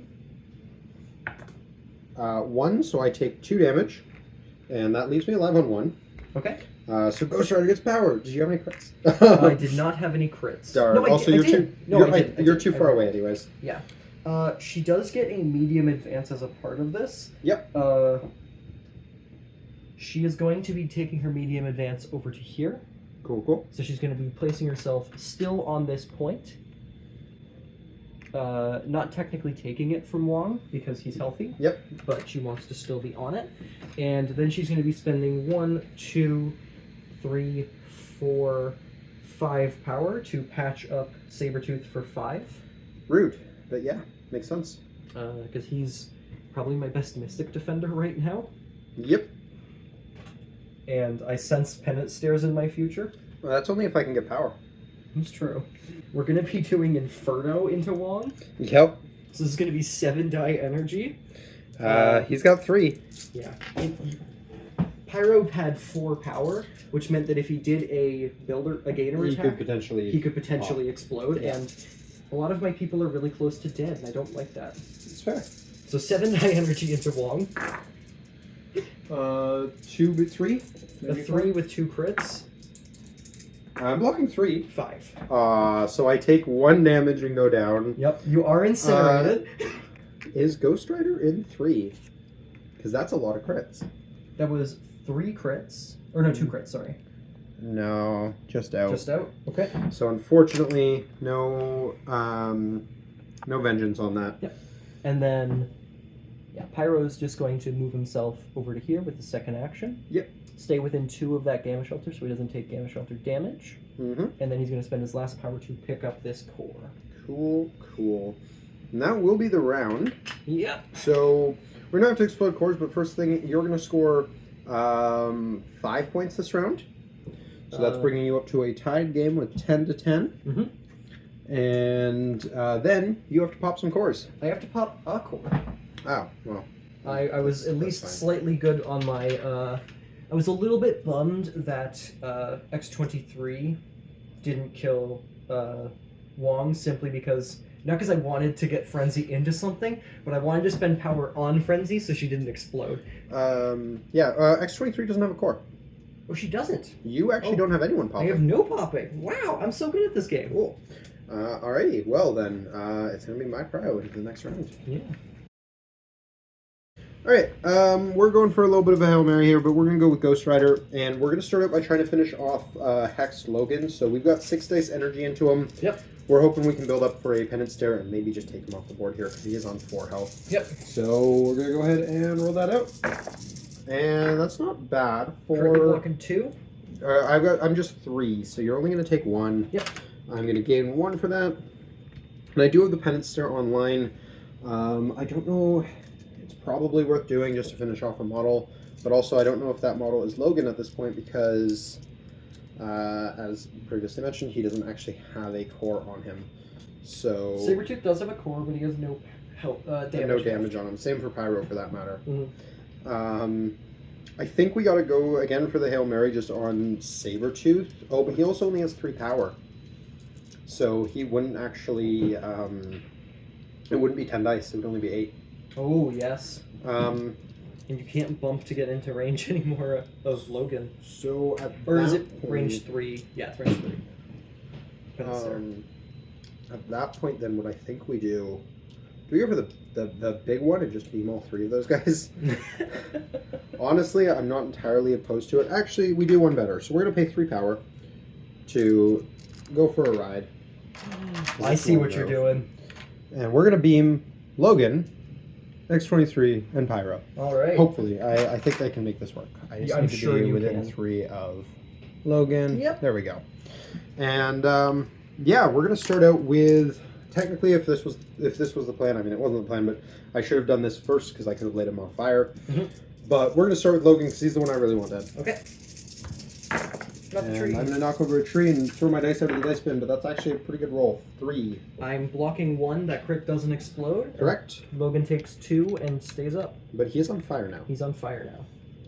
Speaker 1: 1, so I take 2 damage, and that leaves me alive on 1.
Speaker 3: Okay.
Speaker 1: So Ghost Rider gets power. Did you have any crits?
Speaker 3: I did not have any crits.
Speaker 1: Darn.
Speaker 3: No, I
Speaker 1: Also,
Speaker 3: did.
Speaker 1: you're
Speaker 3: I did.
Speaker 1: too.
Speaker 3: No,
Speaker 1: you're,
Speaker 3: I did.
Speaker 1: you're
Speaker 3: I
Speaker 1: too
Speaker 3: did.
Speaker 1: far away, anyways.
Speaker 3: Yeah. She does get a medium advance as a part of this.
Speaker 1: Yep.
Speaker 3: She is going to be taking her medium advance over to here.
Speaker 1: Cool.
Speaker 3: So she's going to be placing herself still on this point. Not technically taking it from Wong because he's healthy.
Speaker 1: Yep.
Speaker 3: But she wants to still be on it. And then she's going to be spending 1, 2, 3, 4, 5 power to patch up Sabretooth for 5.
Speaker 1: Rude, but yeah, makes sense.
Speaker 3: Because he's probably my best Mystic Defender right now.
Speaker 1: Yep.
Speaker 3: And I sense Penance Stairs in my future.
Speaker 1: Well, that's only if I can get power.
Speaker 3: That's true. We're going to be doing Inferno into Wong.
Speaker 1: Yep.
Speaker 3: So this is going to be 7 die energy.
Speaker 1: He's got 3.
Speaker 3: Yeah. Pyro had 4 power, which meant that if he did a gainer
Speaker 1: He
Speaker 3: attack,
Speaker 1: could potentially.
Speaker 3: he could potentially explode,
Speaker 1: Yeah.
Speaker 3: and a lot of my people are really close to dead, and I don't like that.
Speaker 1: It's fair.
Speaker 3: So 7 die energy into Wong.
Speaker 1: 2 with 3.
Speaker 3: A 3 with 2 crits.
Speaker 1: I'm blocking 3.
Speaker 3: 5.
Speaker 1: So I take 1 damage and go down.
Speaker 3: Yep, you are incinerated.
Speaker 1: Is Ghost Rider in 3? Because that's a lot of crits.
Speaker 3: That was 3 crits. Or no, 2 crits, sorry.
Speaker 1: No, just out.
Speaker 3: Just out? Okay.
Speaker 1: So unfortunately, no vengeance on that.
Speaker 3: Yep. And then, yeah, Pyro's just going to move himself over to here with the second action.
Speaker 1: Yep.
Speaker 3: Stay within 2 of that Gamma Shelter so he doesn't take Gamma Shelter damage.
Speaker 1: Mm-hmm.
Speaker 3: And then he's going to spend his last power to pick up this core.
Speaker 1: Cool. And that will be the round.
Speaker 3: Yep.
Speaker 1: So we're not going to explode cores, but first thing, you're going to score 5 points this round. So that's bringing you up to a tied game with 10 to 10.
Speaker 3: Mm-hmm.
Speaker 1: And then you have to pop some cores.
Speaker 3: I have to pop a core.
Speaker 1: Oh, well.
Speaker 3: I was at least
Speaker 1: fine.
Speaker 3: slightly good on my... I was a little bit bummed that X-23 didn't kill Wong simply because... Not because I wanted to get Frenzy into something, but I wanted to spend power on Frenzy so she didn't explode.
Speaker 1: X-23 doesn't have a core.
Speaker 3: Oh, she doesn't.
Speaker 1: You actually don't have anyone
Speaker 3: I
Speaker 1: popping.
Speaker 3: have no popping. Wow, I'm so good at this game.
Speaker 1: Cool. Alrighty, well then, it's going to be my priority for the next round.
Speaker 3: Yeah.
Speaker 1: Alright, we're going for a little bit of a Hail Mary here, but we're going to go with Ghost Rider, and we're going to start out by trying to finish off Hexed Logan. So we've got 6 dice energy into him.
Speaker 3: Yep.
Speaker 1: We're hoping we can build up for a Penance Stare and maybe just take him off the board here, because he is on 4 health.
Speaker 3: Yep.
Speaker 1: So we're going to go ahead and roll that out. And that's not bad
Speaker 3: Currently
Speaker 1: for...
Speaker 3: blocking 2.
Speaker 1: I'm just 3, so you're only going to take 1.
Speaker 3: Yep.
Speaker 1: I'm going to gain 1 for that. And I do have the Penance Stare online. I don't know... It's probably worth doing just to finish off a model, but also I don't know if that model is Logan at this point because, as previously mentioned, he doesn't actually have a core on him. So
Speaker 3: Sabretooth does have a core, but he has no health, damage.
Speaker 1: no damage on him. Same for Pyro for that matter.
Speaker 3: Mm-hmm.
Speaker 1: I think we got to go again for the Hail Mary just on Sabretooth. Oh, but he also only has 3 power, so he wouldn't actually. It wouldn't be 10 dice. It would only be 8.
Speaker 3: Oh, yes.
Speaker 1: And
Speaker 3: And you can't bump to get into range anymore of Logan.
Speaker 1: so at
Speaker 3: Or is
Speaker 1: that
Speaker 3: it
Speaker 1: point,
Speaker 3: range 3? Yeah, it's range 3. But it's there.
Speaker 1: At that point, then, what I think we do we go for the big one and just beam all 3 of those guys? Honestly, I'm not entirely opposed to it. Actually, we do one better. So we're going to pay 3 power to go for a ride.
Speaker 3: I see what you're doing.
Speaker 1: And we're going to beam Logan, X-23, and Pyro.
Speaker 3: All right.
Speaker 1: Hopefully. I think I can make this work. I just
Speaker 3: I'm
Speaker 1: need to
Speaker 3: sure
Speaker 1: be
Speaker 3: you
Speaker 1: within
Speaker 3: can.
Speaker 1: 3 of Logan.
Speaker 3: Yep.
Speaker 1: There we go. And yeah, we're going to start out with... Technically, if this was the plan, I mean, it wasn't the plan, but I should have done this first because I could have laid him on fire.
Speaker 3: Mm-hmm.
Speaker 1: But we're going to start with Logan because he's the one I really want dead.
Speaker 3: Okay. Not the
Speaker 1: And
Speaker 3: tree.
Speaker 1: I'm going to knock over a tree and throw my dice out of the dice bin, but that's actually a pretty good roll. 3.
Speaker 3: I'm blocking 1. That crit doesn't explode.
Speaker 1: Correct.
Speaker 3: Logan takes 2 and stays up.
Speaker 1: But he is on fire now.
Speaker 3: He's on fire now.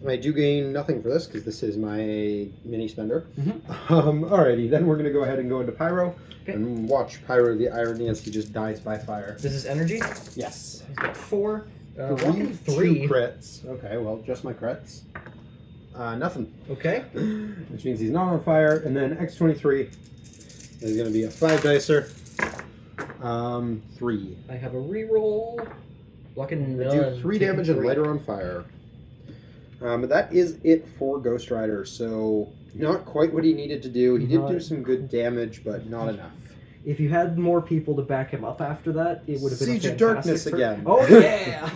Speaker 1: I do gain nothing for this because this is my mini spender.
Speaker 3: Mm-hmm.
Speaker 1: Alrighty, then we're going to go ahead and go into Pyro.
Speaker 3: Okay.
Speaker 1: And watch Pyro, the irony as he just dies by fire.
Speaker 3: This is energy.
Speaker 1: Yes.
Speaker 3: He's got 4. Blocking
Speaker 1: 2
Speaker 3: 3.
Speaker 1: crits. Okay, well, just my crits. Nothing.
Speaker 3: Okay.
Speaker 1: Which means he's not on fire. And then X-23 is going to be a 5 dicer. 3.
Speaker 3: I have a reroll. Blocking
Speaker 1: I
Speaker 3: none.
Speaker 1: do 3
Speaker 3: taking
Speaker 1: damage and
Speaker 3: 3.
Speaker 1: lighter on fire. But that is it for Ghost Rider. So not quite what he needed to do. He did do some good damage, but not enough.
Speaker 3: If you had more people to back him up after that, it would have been
Speaker 1: Siege
Speaker 3: a
Speaker 1: of
Speaker 3: fantastic
Speaker 1: Darkness
Speaker 3: turn.
Speaker 1: again.
Speaker 3: Oh yeah.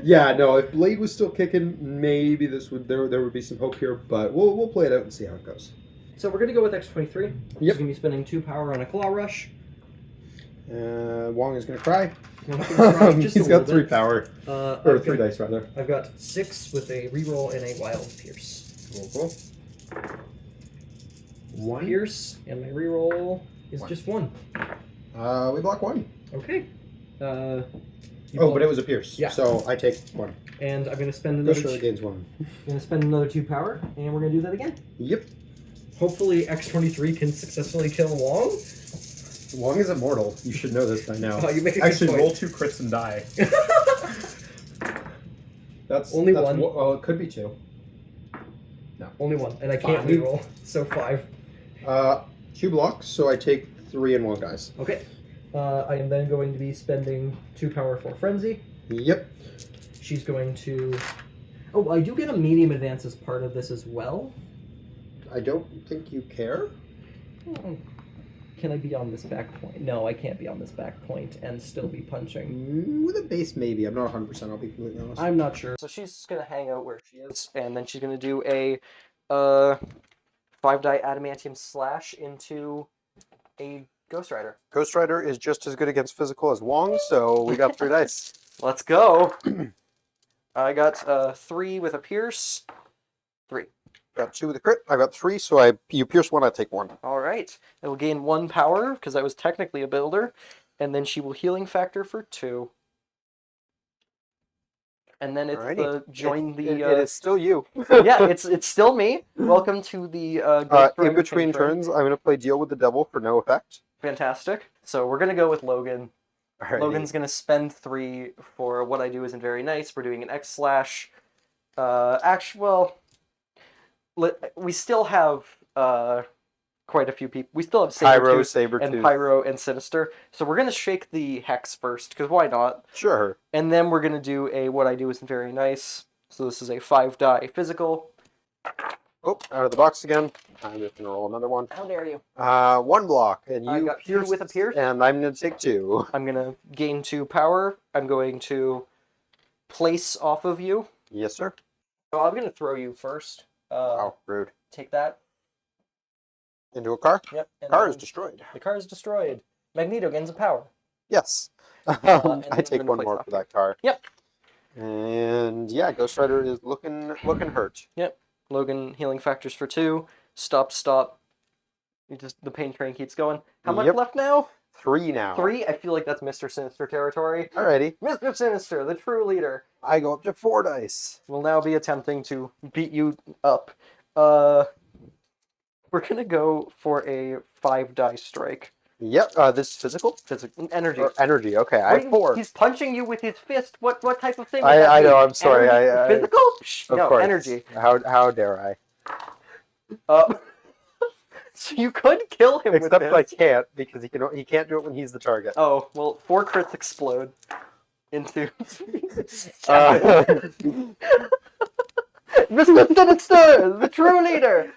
Speaker 1: Yeah, no. If Blade was still kicking, maybe there would be some hope here. But we'll play it out and see how it goes.
Speaker 3: So we're gonna go with X-23.
Speaker 1: Yep.
Speaker 3: He's gonna be spending 2 power on a Claw Rush.
Speaker 1: Wong is gonna cry.
Speaker 3: Just
Speaker 1: He's
Speaker 3: a
Speaker 1: got
Speaker 3: little
Speaker 1: 3
Speaker 3: bit.
Speaker 1: power, or 3 dice rather.
Speaker 3: I've got 6 with a reroll and a Wild Pierce.
Speaker 1: Cool. 1.
Speaker 3: Pierce, and my reroll is
Speaker 1: 1.
Speaker 3: just 1.
Speaker 1: We block 1.
Speaker 3: Okay.
Speaker 1: Oh, but it was a pierce.
Speaker 3: Yeah.
Speaker 1: So I take 1.
Speaker 3: And I'm going to spend another.
Speaker 1: Ghost Rider gains 1.
Speaker 3: I'm going to spend another 2 power, and we're going to do that again.
Speaker 1: Yep.
Speaker 3: Hopefully, X-23 can successfully kill Wong.
Speaker 1: Wong is immortal. You should know this by now.
Speaker 3: Oh, you make a good
Speaker 4: Actually,
Speaker 3: point.
Speaker 4: roll 2 crits and die.
Speaker 1: That's
Speaker 3: Only
Speaker 1: that's
Speaker 3: one.
Speaker 1: Well, it could be 2.
Speaker 3: Only 1, and I can't
Speaker 1: 5.
Speaker 3: reroll, so 5.
Speaker 1: 2 blocks, so I take 3 and 1 guys.
Speaker 3: Okay. I am then going to be spending 2 power for Frenzy.
Speaker 1: Yep.
Speaker 3: She's going to... Oh, I do get a medium advance as part of this as well.
Speaker 1: I don't think you care.
Speaker 3: Can I be on this back point? No, I can't be on this back point and still be punching.
Speaker 1: With a base, maybe. I'm not 100%, I'll be completely honest.
Speaker 3: I'm not sure. So she's going to hang out where she is, and then she's going to do a 5-die adamantium slash into a Ghost Rider.
Speaker 1: Ghost Rider is just as good against physical as Wong, so we got 3 dice.
Speaker 2: Let's go. I got 3 with a pierce. 3.
Speaker 1: Got 2 with a crit. I got 3, so you pierce 1, I take 1.
Speaker 2: All right. It will gain 1 power because I was technically a builder, and then she will healing factor for 2. And then it's the join the.
Speaker 1: It is still you.
Speaker 2: Yeah, it's still me. Welcome to the. Ghost Rider
Speaker 1: in between
Speaker 2: patron.
Speaker 1: turns, I'm going to play Deal with the Devil for no effect.
Speaker 2: Fantastic. So we're gonna go with Logan.
Speaker 1: Alrighty.
Speaker 2: Logan's gonna spend 3 for what I do isn't very nice. We're doing an X slash. We still have quite a few people. We still have
Speaker 1: Pyro,
Speaker 2: Sabretooth, and
Speaker 1: Sabretooth.
Speaker 2: Pyro and Sinister. So we're gonna shake the hex first, because why not?
Speaker 1: Sure.
Speaker 2: And then we're gonna do a what I do isn't very nice. So this is a 5-die physical.
Speaker 1: Oh, out of the box again. I'm just going to roll another one.
Speaker 2: How dare you?
Speaker 1: 1 block, and
Speaker 2: I
Speaker 1: you
Speaker 2: got 2 with a pierce.
Speaker 1: and I'm going to take 2.
Speaker 2: I'm gonna gain 2 power. I'm going to place off of you.
Speaker 1: Yes, sir.
Speaker 2: So I'm gonna throw you first.
Speaker 1: Oh, rude.
Speaker 2: Take that.
Speaker 1: Into a car?
Speaker 2: Yep. And
Speaker 1: Car
Speaker 2: then
Speaker 1: is destroyed.
Speaker 2: The car is destroyed. Magneto gains a power.
Speaker 1: Yes.
Speaker 2: and
Speaker 1: I
Speaker 2: then
Speaker 1: take
Speaker 2: I'm
Speaker 1: 1
Speaker 2: gonna
Speaker 1: more
Speaker 2: place
Speaker 1: for that car.
Speaker 2: Yep.
Speaker 1: And yeah, Ghost Rider is looking hurt.
Speaker 2: Yep. Logan healing factors for 2. Stop. The pain train keeps going. How much
Speaker 1: Yep.
Speaker 2: left now?
Speaker 1: 3 now.
Speaker 2: 3? I feel like that's Mr. Sinister territory.
Speaker 1: Alrighty.
Speaker 2: Mr. Sinister, the true leader,
Speaker 1: I go up to 4 dice.
Speaker 2: will now be attempting to beat you up. We're gonna go for a 5-die strike.
Speaker 1: Yep. This physical?
Speaker 2: Energy.
Speaker 1: Or energy. Okay, I have 4.
Speaker 2: He's punching you with his fist. What type of thing? would that
Speaker 1: I
Speaker 2: be?
Speaker 1: know. I'm sorry.
Speaker 2: Energy? Physical?
Speaker 1: Of
Speaker 2: No,
Speaker 1: course.
Speaker 2: energy.
Speaker 1: How dare
Speaker 2: So you could kill him
Speaker 1: I?
Speaker 2: with
Speaker 1: Except
Speaker 2: this.
Speaker 1: I can't because he can't do it when he's the target.
Speaker 2: Oh, well, 4 crits explode into... Mr. Sinister, the true leader!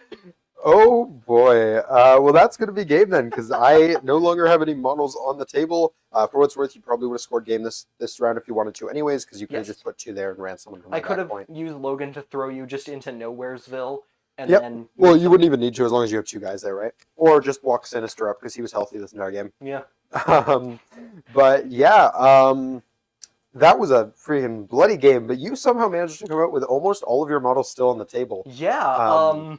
Speaker 1: Oh boy. Well, that's going to be game then, because I no longer have any models on the table. For what it's worth, you probably would have scored game this round if you wanted to, anyways, because you could have
Speaker 2: Yes.
Speaker 1: just put 2 there and ran someone from
Speaker 2: I
Speaker 1: the
Speaker 2: could
Speaker 1: back
Speaker 2: have
Speaker 1: point.
Speaker 2: used Logan to throw you just into Nowheresville, and
Speaker 1: Yep.
Speaker 2: then...
Speaker 1: Well, you wouldn't even need to as long as you have 2 guys there, right? Or just walk Sinister up because he was healthy this entire game.
Speaker 2: Yeah.
Speaker 1: But yeah, that was a freaking bloody game. But you somehow managed to come out with almost all of your models still on the table.
Speaker 2: Yeah,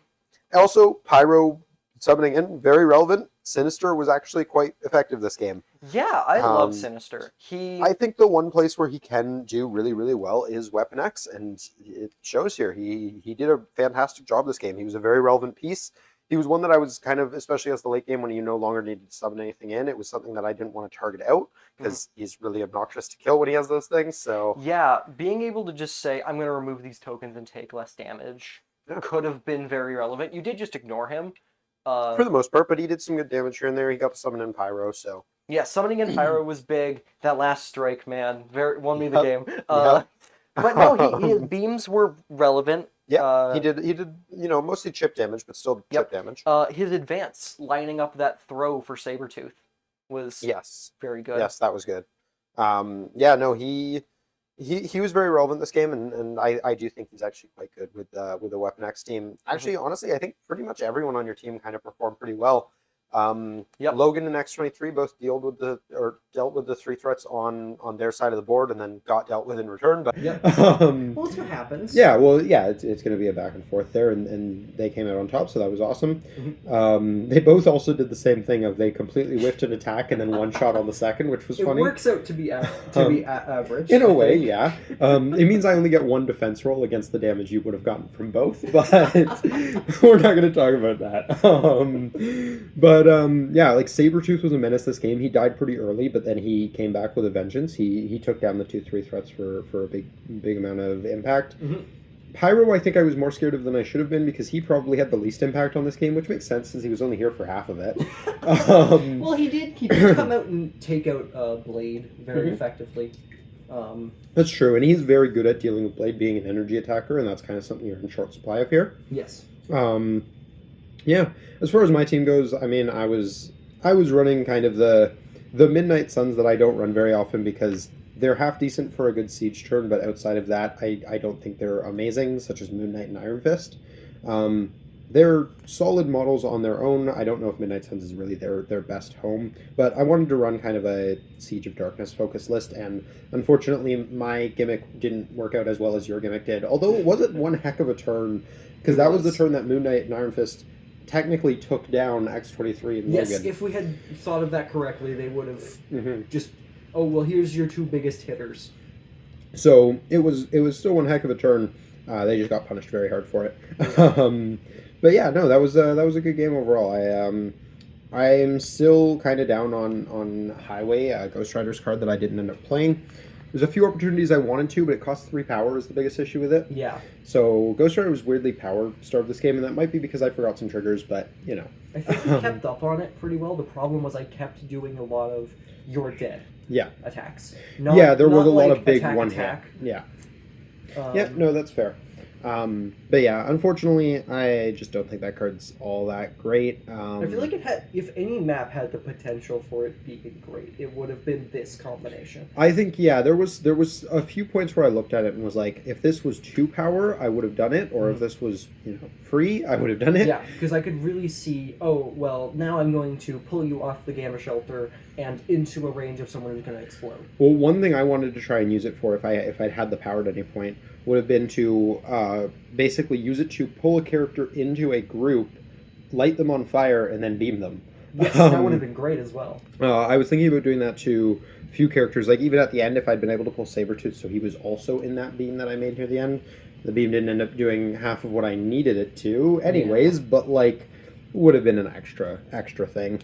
Speaker 1: Also, Pyro summoning in, very relevant. Sinister was actually quite effective this game.
Speaker 2: yeah, I love
Speaker 1: Um,
Speaker 2: Sinister.
Speaker 1: I think the one place where he can do really, really well is Weapon X, and it shows here. He did a fantastic job this game. He was a very relevant piece. He was one that I was kind of, especially as the late game when you no longer needed to summon anything in, it was something that I didn't want to target out because he's really obnoxious to kill when he has those things. So
Speaker 2: Yeah, being able to just say, I'm going to remove these tokens and take less damage could have been very relevant. You did just ignore him.
Speaker 1: for the most part, but he did some good damage here and there. He got to summon in Pyro, so
Speaker 2: Yeah, summoning in Pyro was big. That last strike, man, won me the game.
Speaker 1: Yep.
Speaker 2: But no, his beams were relevant.
Speaker 1: yeah, he did mostly chip damage, but still chip damage.
Speaker 2: His advance, lining up that throw for Sabretooth, was
Speaker 1: Yes,
Speaker 2: very good.
Speaker 1: yes, that was good. He was very relevant this game, and I do think he's actually quite good with the Weapon X team. Actually, honestly, I think pretty much everyone on your team kind of performed pretty well.
Speaker 3: Yep.
Speaker 1: Logan and X-23 both dealt with the 3 threats on their side of the board and then got dealt with in return. But
Speaker 3: Yep. Well, that's what happens.
Speaker 1: yeah, it's going to be a back and forth there, and they came out on top, so that was awesome. They both also did the same thing of they completely whiffed an attack and then one shot on the second, which was funny.
Speaker 3: It works out to be average.
Speaker 1: In a way, yeah. It means I only get one defense roll against the damage you would have gotten from both, but we're not going to talk about that. Yeah, like Sabretooth was a menace this game. He died pretty early, but then he came back with a vengeance. He took down the 2/3 threats for a big amount of impact. Pyro, I think I was more scared of than I should have been because he probably had the least impact on this game, which makes sense since he was only here for half of it.
Speaker 3: Well, he did come out and take out Blade very effectively.
Speaker 1: That's true, and he's very good at dealing with Blade being an energy attacker, and that's kind of something you're in short supply of here.
Speaker 3: Yes.
Speaker 1: Yeah, as far as my team goes, I mean, I was running kind of the Midnight Suns that I don't run very often because they're half decent for a good siege turn, but outside of that, I don't think they're amazing, such as Moon Knight and Iron Fist. They're solid models on their own. I don't know if Midnight Suns is really their best home, but I wanted to run kind of a Siege of Darkness focus list, and unfortunately my gimmick didn't work out as well as your gimmick did, although it wasn't one heck of a turn, because that was the turn that Moon Knight and Iron Fist technically took down X-23 and
Speaker 3: Yes,
Speaker 1: Logan.
Speaker 3: if we had thought of that correctly, they would have just, oh, well, here's your 2 biggest hitters.
Speaker 1: So it was still one heck of a turn. They just got punished very hard for it. But yeah, no, that was a good game overall. I'm still kind of down on Highway, Ghost Rider's card that I didn't end up playing. There's a few opportunities I wanted to, but it costs 3 power is the biggest issue with it.
Speaker 3: Yeah.
Speaker 1: So Ghost Rider was weirdly power starved this game, and that might be because I forgot some triggers, but you know.
Speaker 3: I think we kept up on it pretty well. The problem was I kept doing a lot of "you're dead" attacks.
Speaker 1: There was a lot
Speaker 3: like
Speaker 1: of big
Speaker 3: attack,
Speaker 1: one
Speaker 3: attack.
Speaker 1: hit. Yeah. No, that's fair. But yeah, unfortunately, I just don't think that card's all that great.
Speaker 3: I feel like it had, if any map had the potential for it being great, it would have been this combination.
Speaker 1: I think, yeah, there was a few points where I looked at it and was like, if this was 2 power, I would have done it, or if this was, free, I would have done it.
Speaker 3: Yeah, because I could really see, oh, well, now I'm going to pull you off the Gamma Shelter and into a range of someone who's going to explode.
Speaker 1: Well, one thing I wanted to try and use it for, if I'd had the power at any point, would have been to basically use it to pull a character into a group, light them on fire, and then beam them.
Speaker 3: Yes, that would have been great as well.
Speaker 1: I was thinking about doing that to a few characters, like even at the end, if I'd been able to pull Sabretooth, so he was also in that beam that I made near the end. The beam didn't end up doing half of what I needed it to anyways, but like, would have been an extra thing.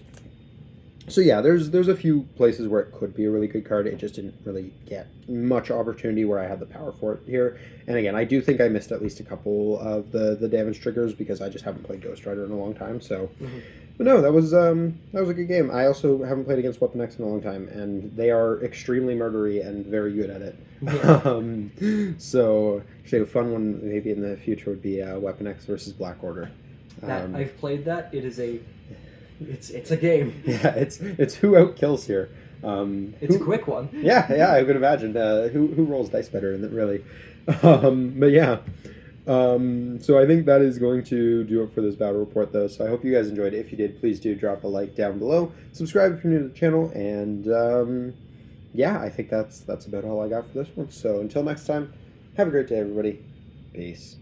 Speaker 1: So yeah, there's a few places where it could be a really good card. It just didn't really get much opportunity where I had the power for it here. And again, I do think I missed at least a couple of the damage triggers because I just haven't played Ghost Rider in a long time. So, but no, that was a good game. I also haven't played against Weapon X in a long time, and they are extremely murdery and very good at it.
Speaker 3: Yeah.
Speaker 1: So actually, a fun one maybe in the future would be Weapon X versus Black Order.
Speaker 3: I've played that. It is it's a game.
Speaker 1: Yeah, it's who outkills here.
Speaker 3: It's a quick one.
Speaker 1: Yeah, I would imagine. Who rolls dice better in it, really? But yeah. So I think that is going to do it for this battle report, though. So I hope you guys enjoyed it. If you did, please do drop a like down below. Subscribe if you're new to the channel, and yeah, I think that's about all I got for this one. So until next time, have a great day, everybody. Peace.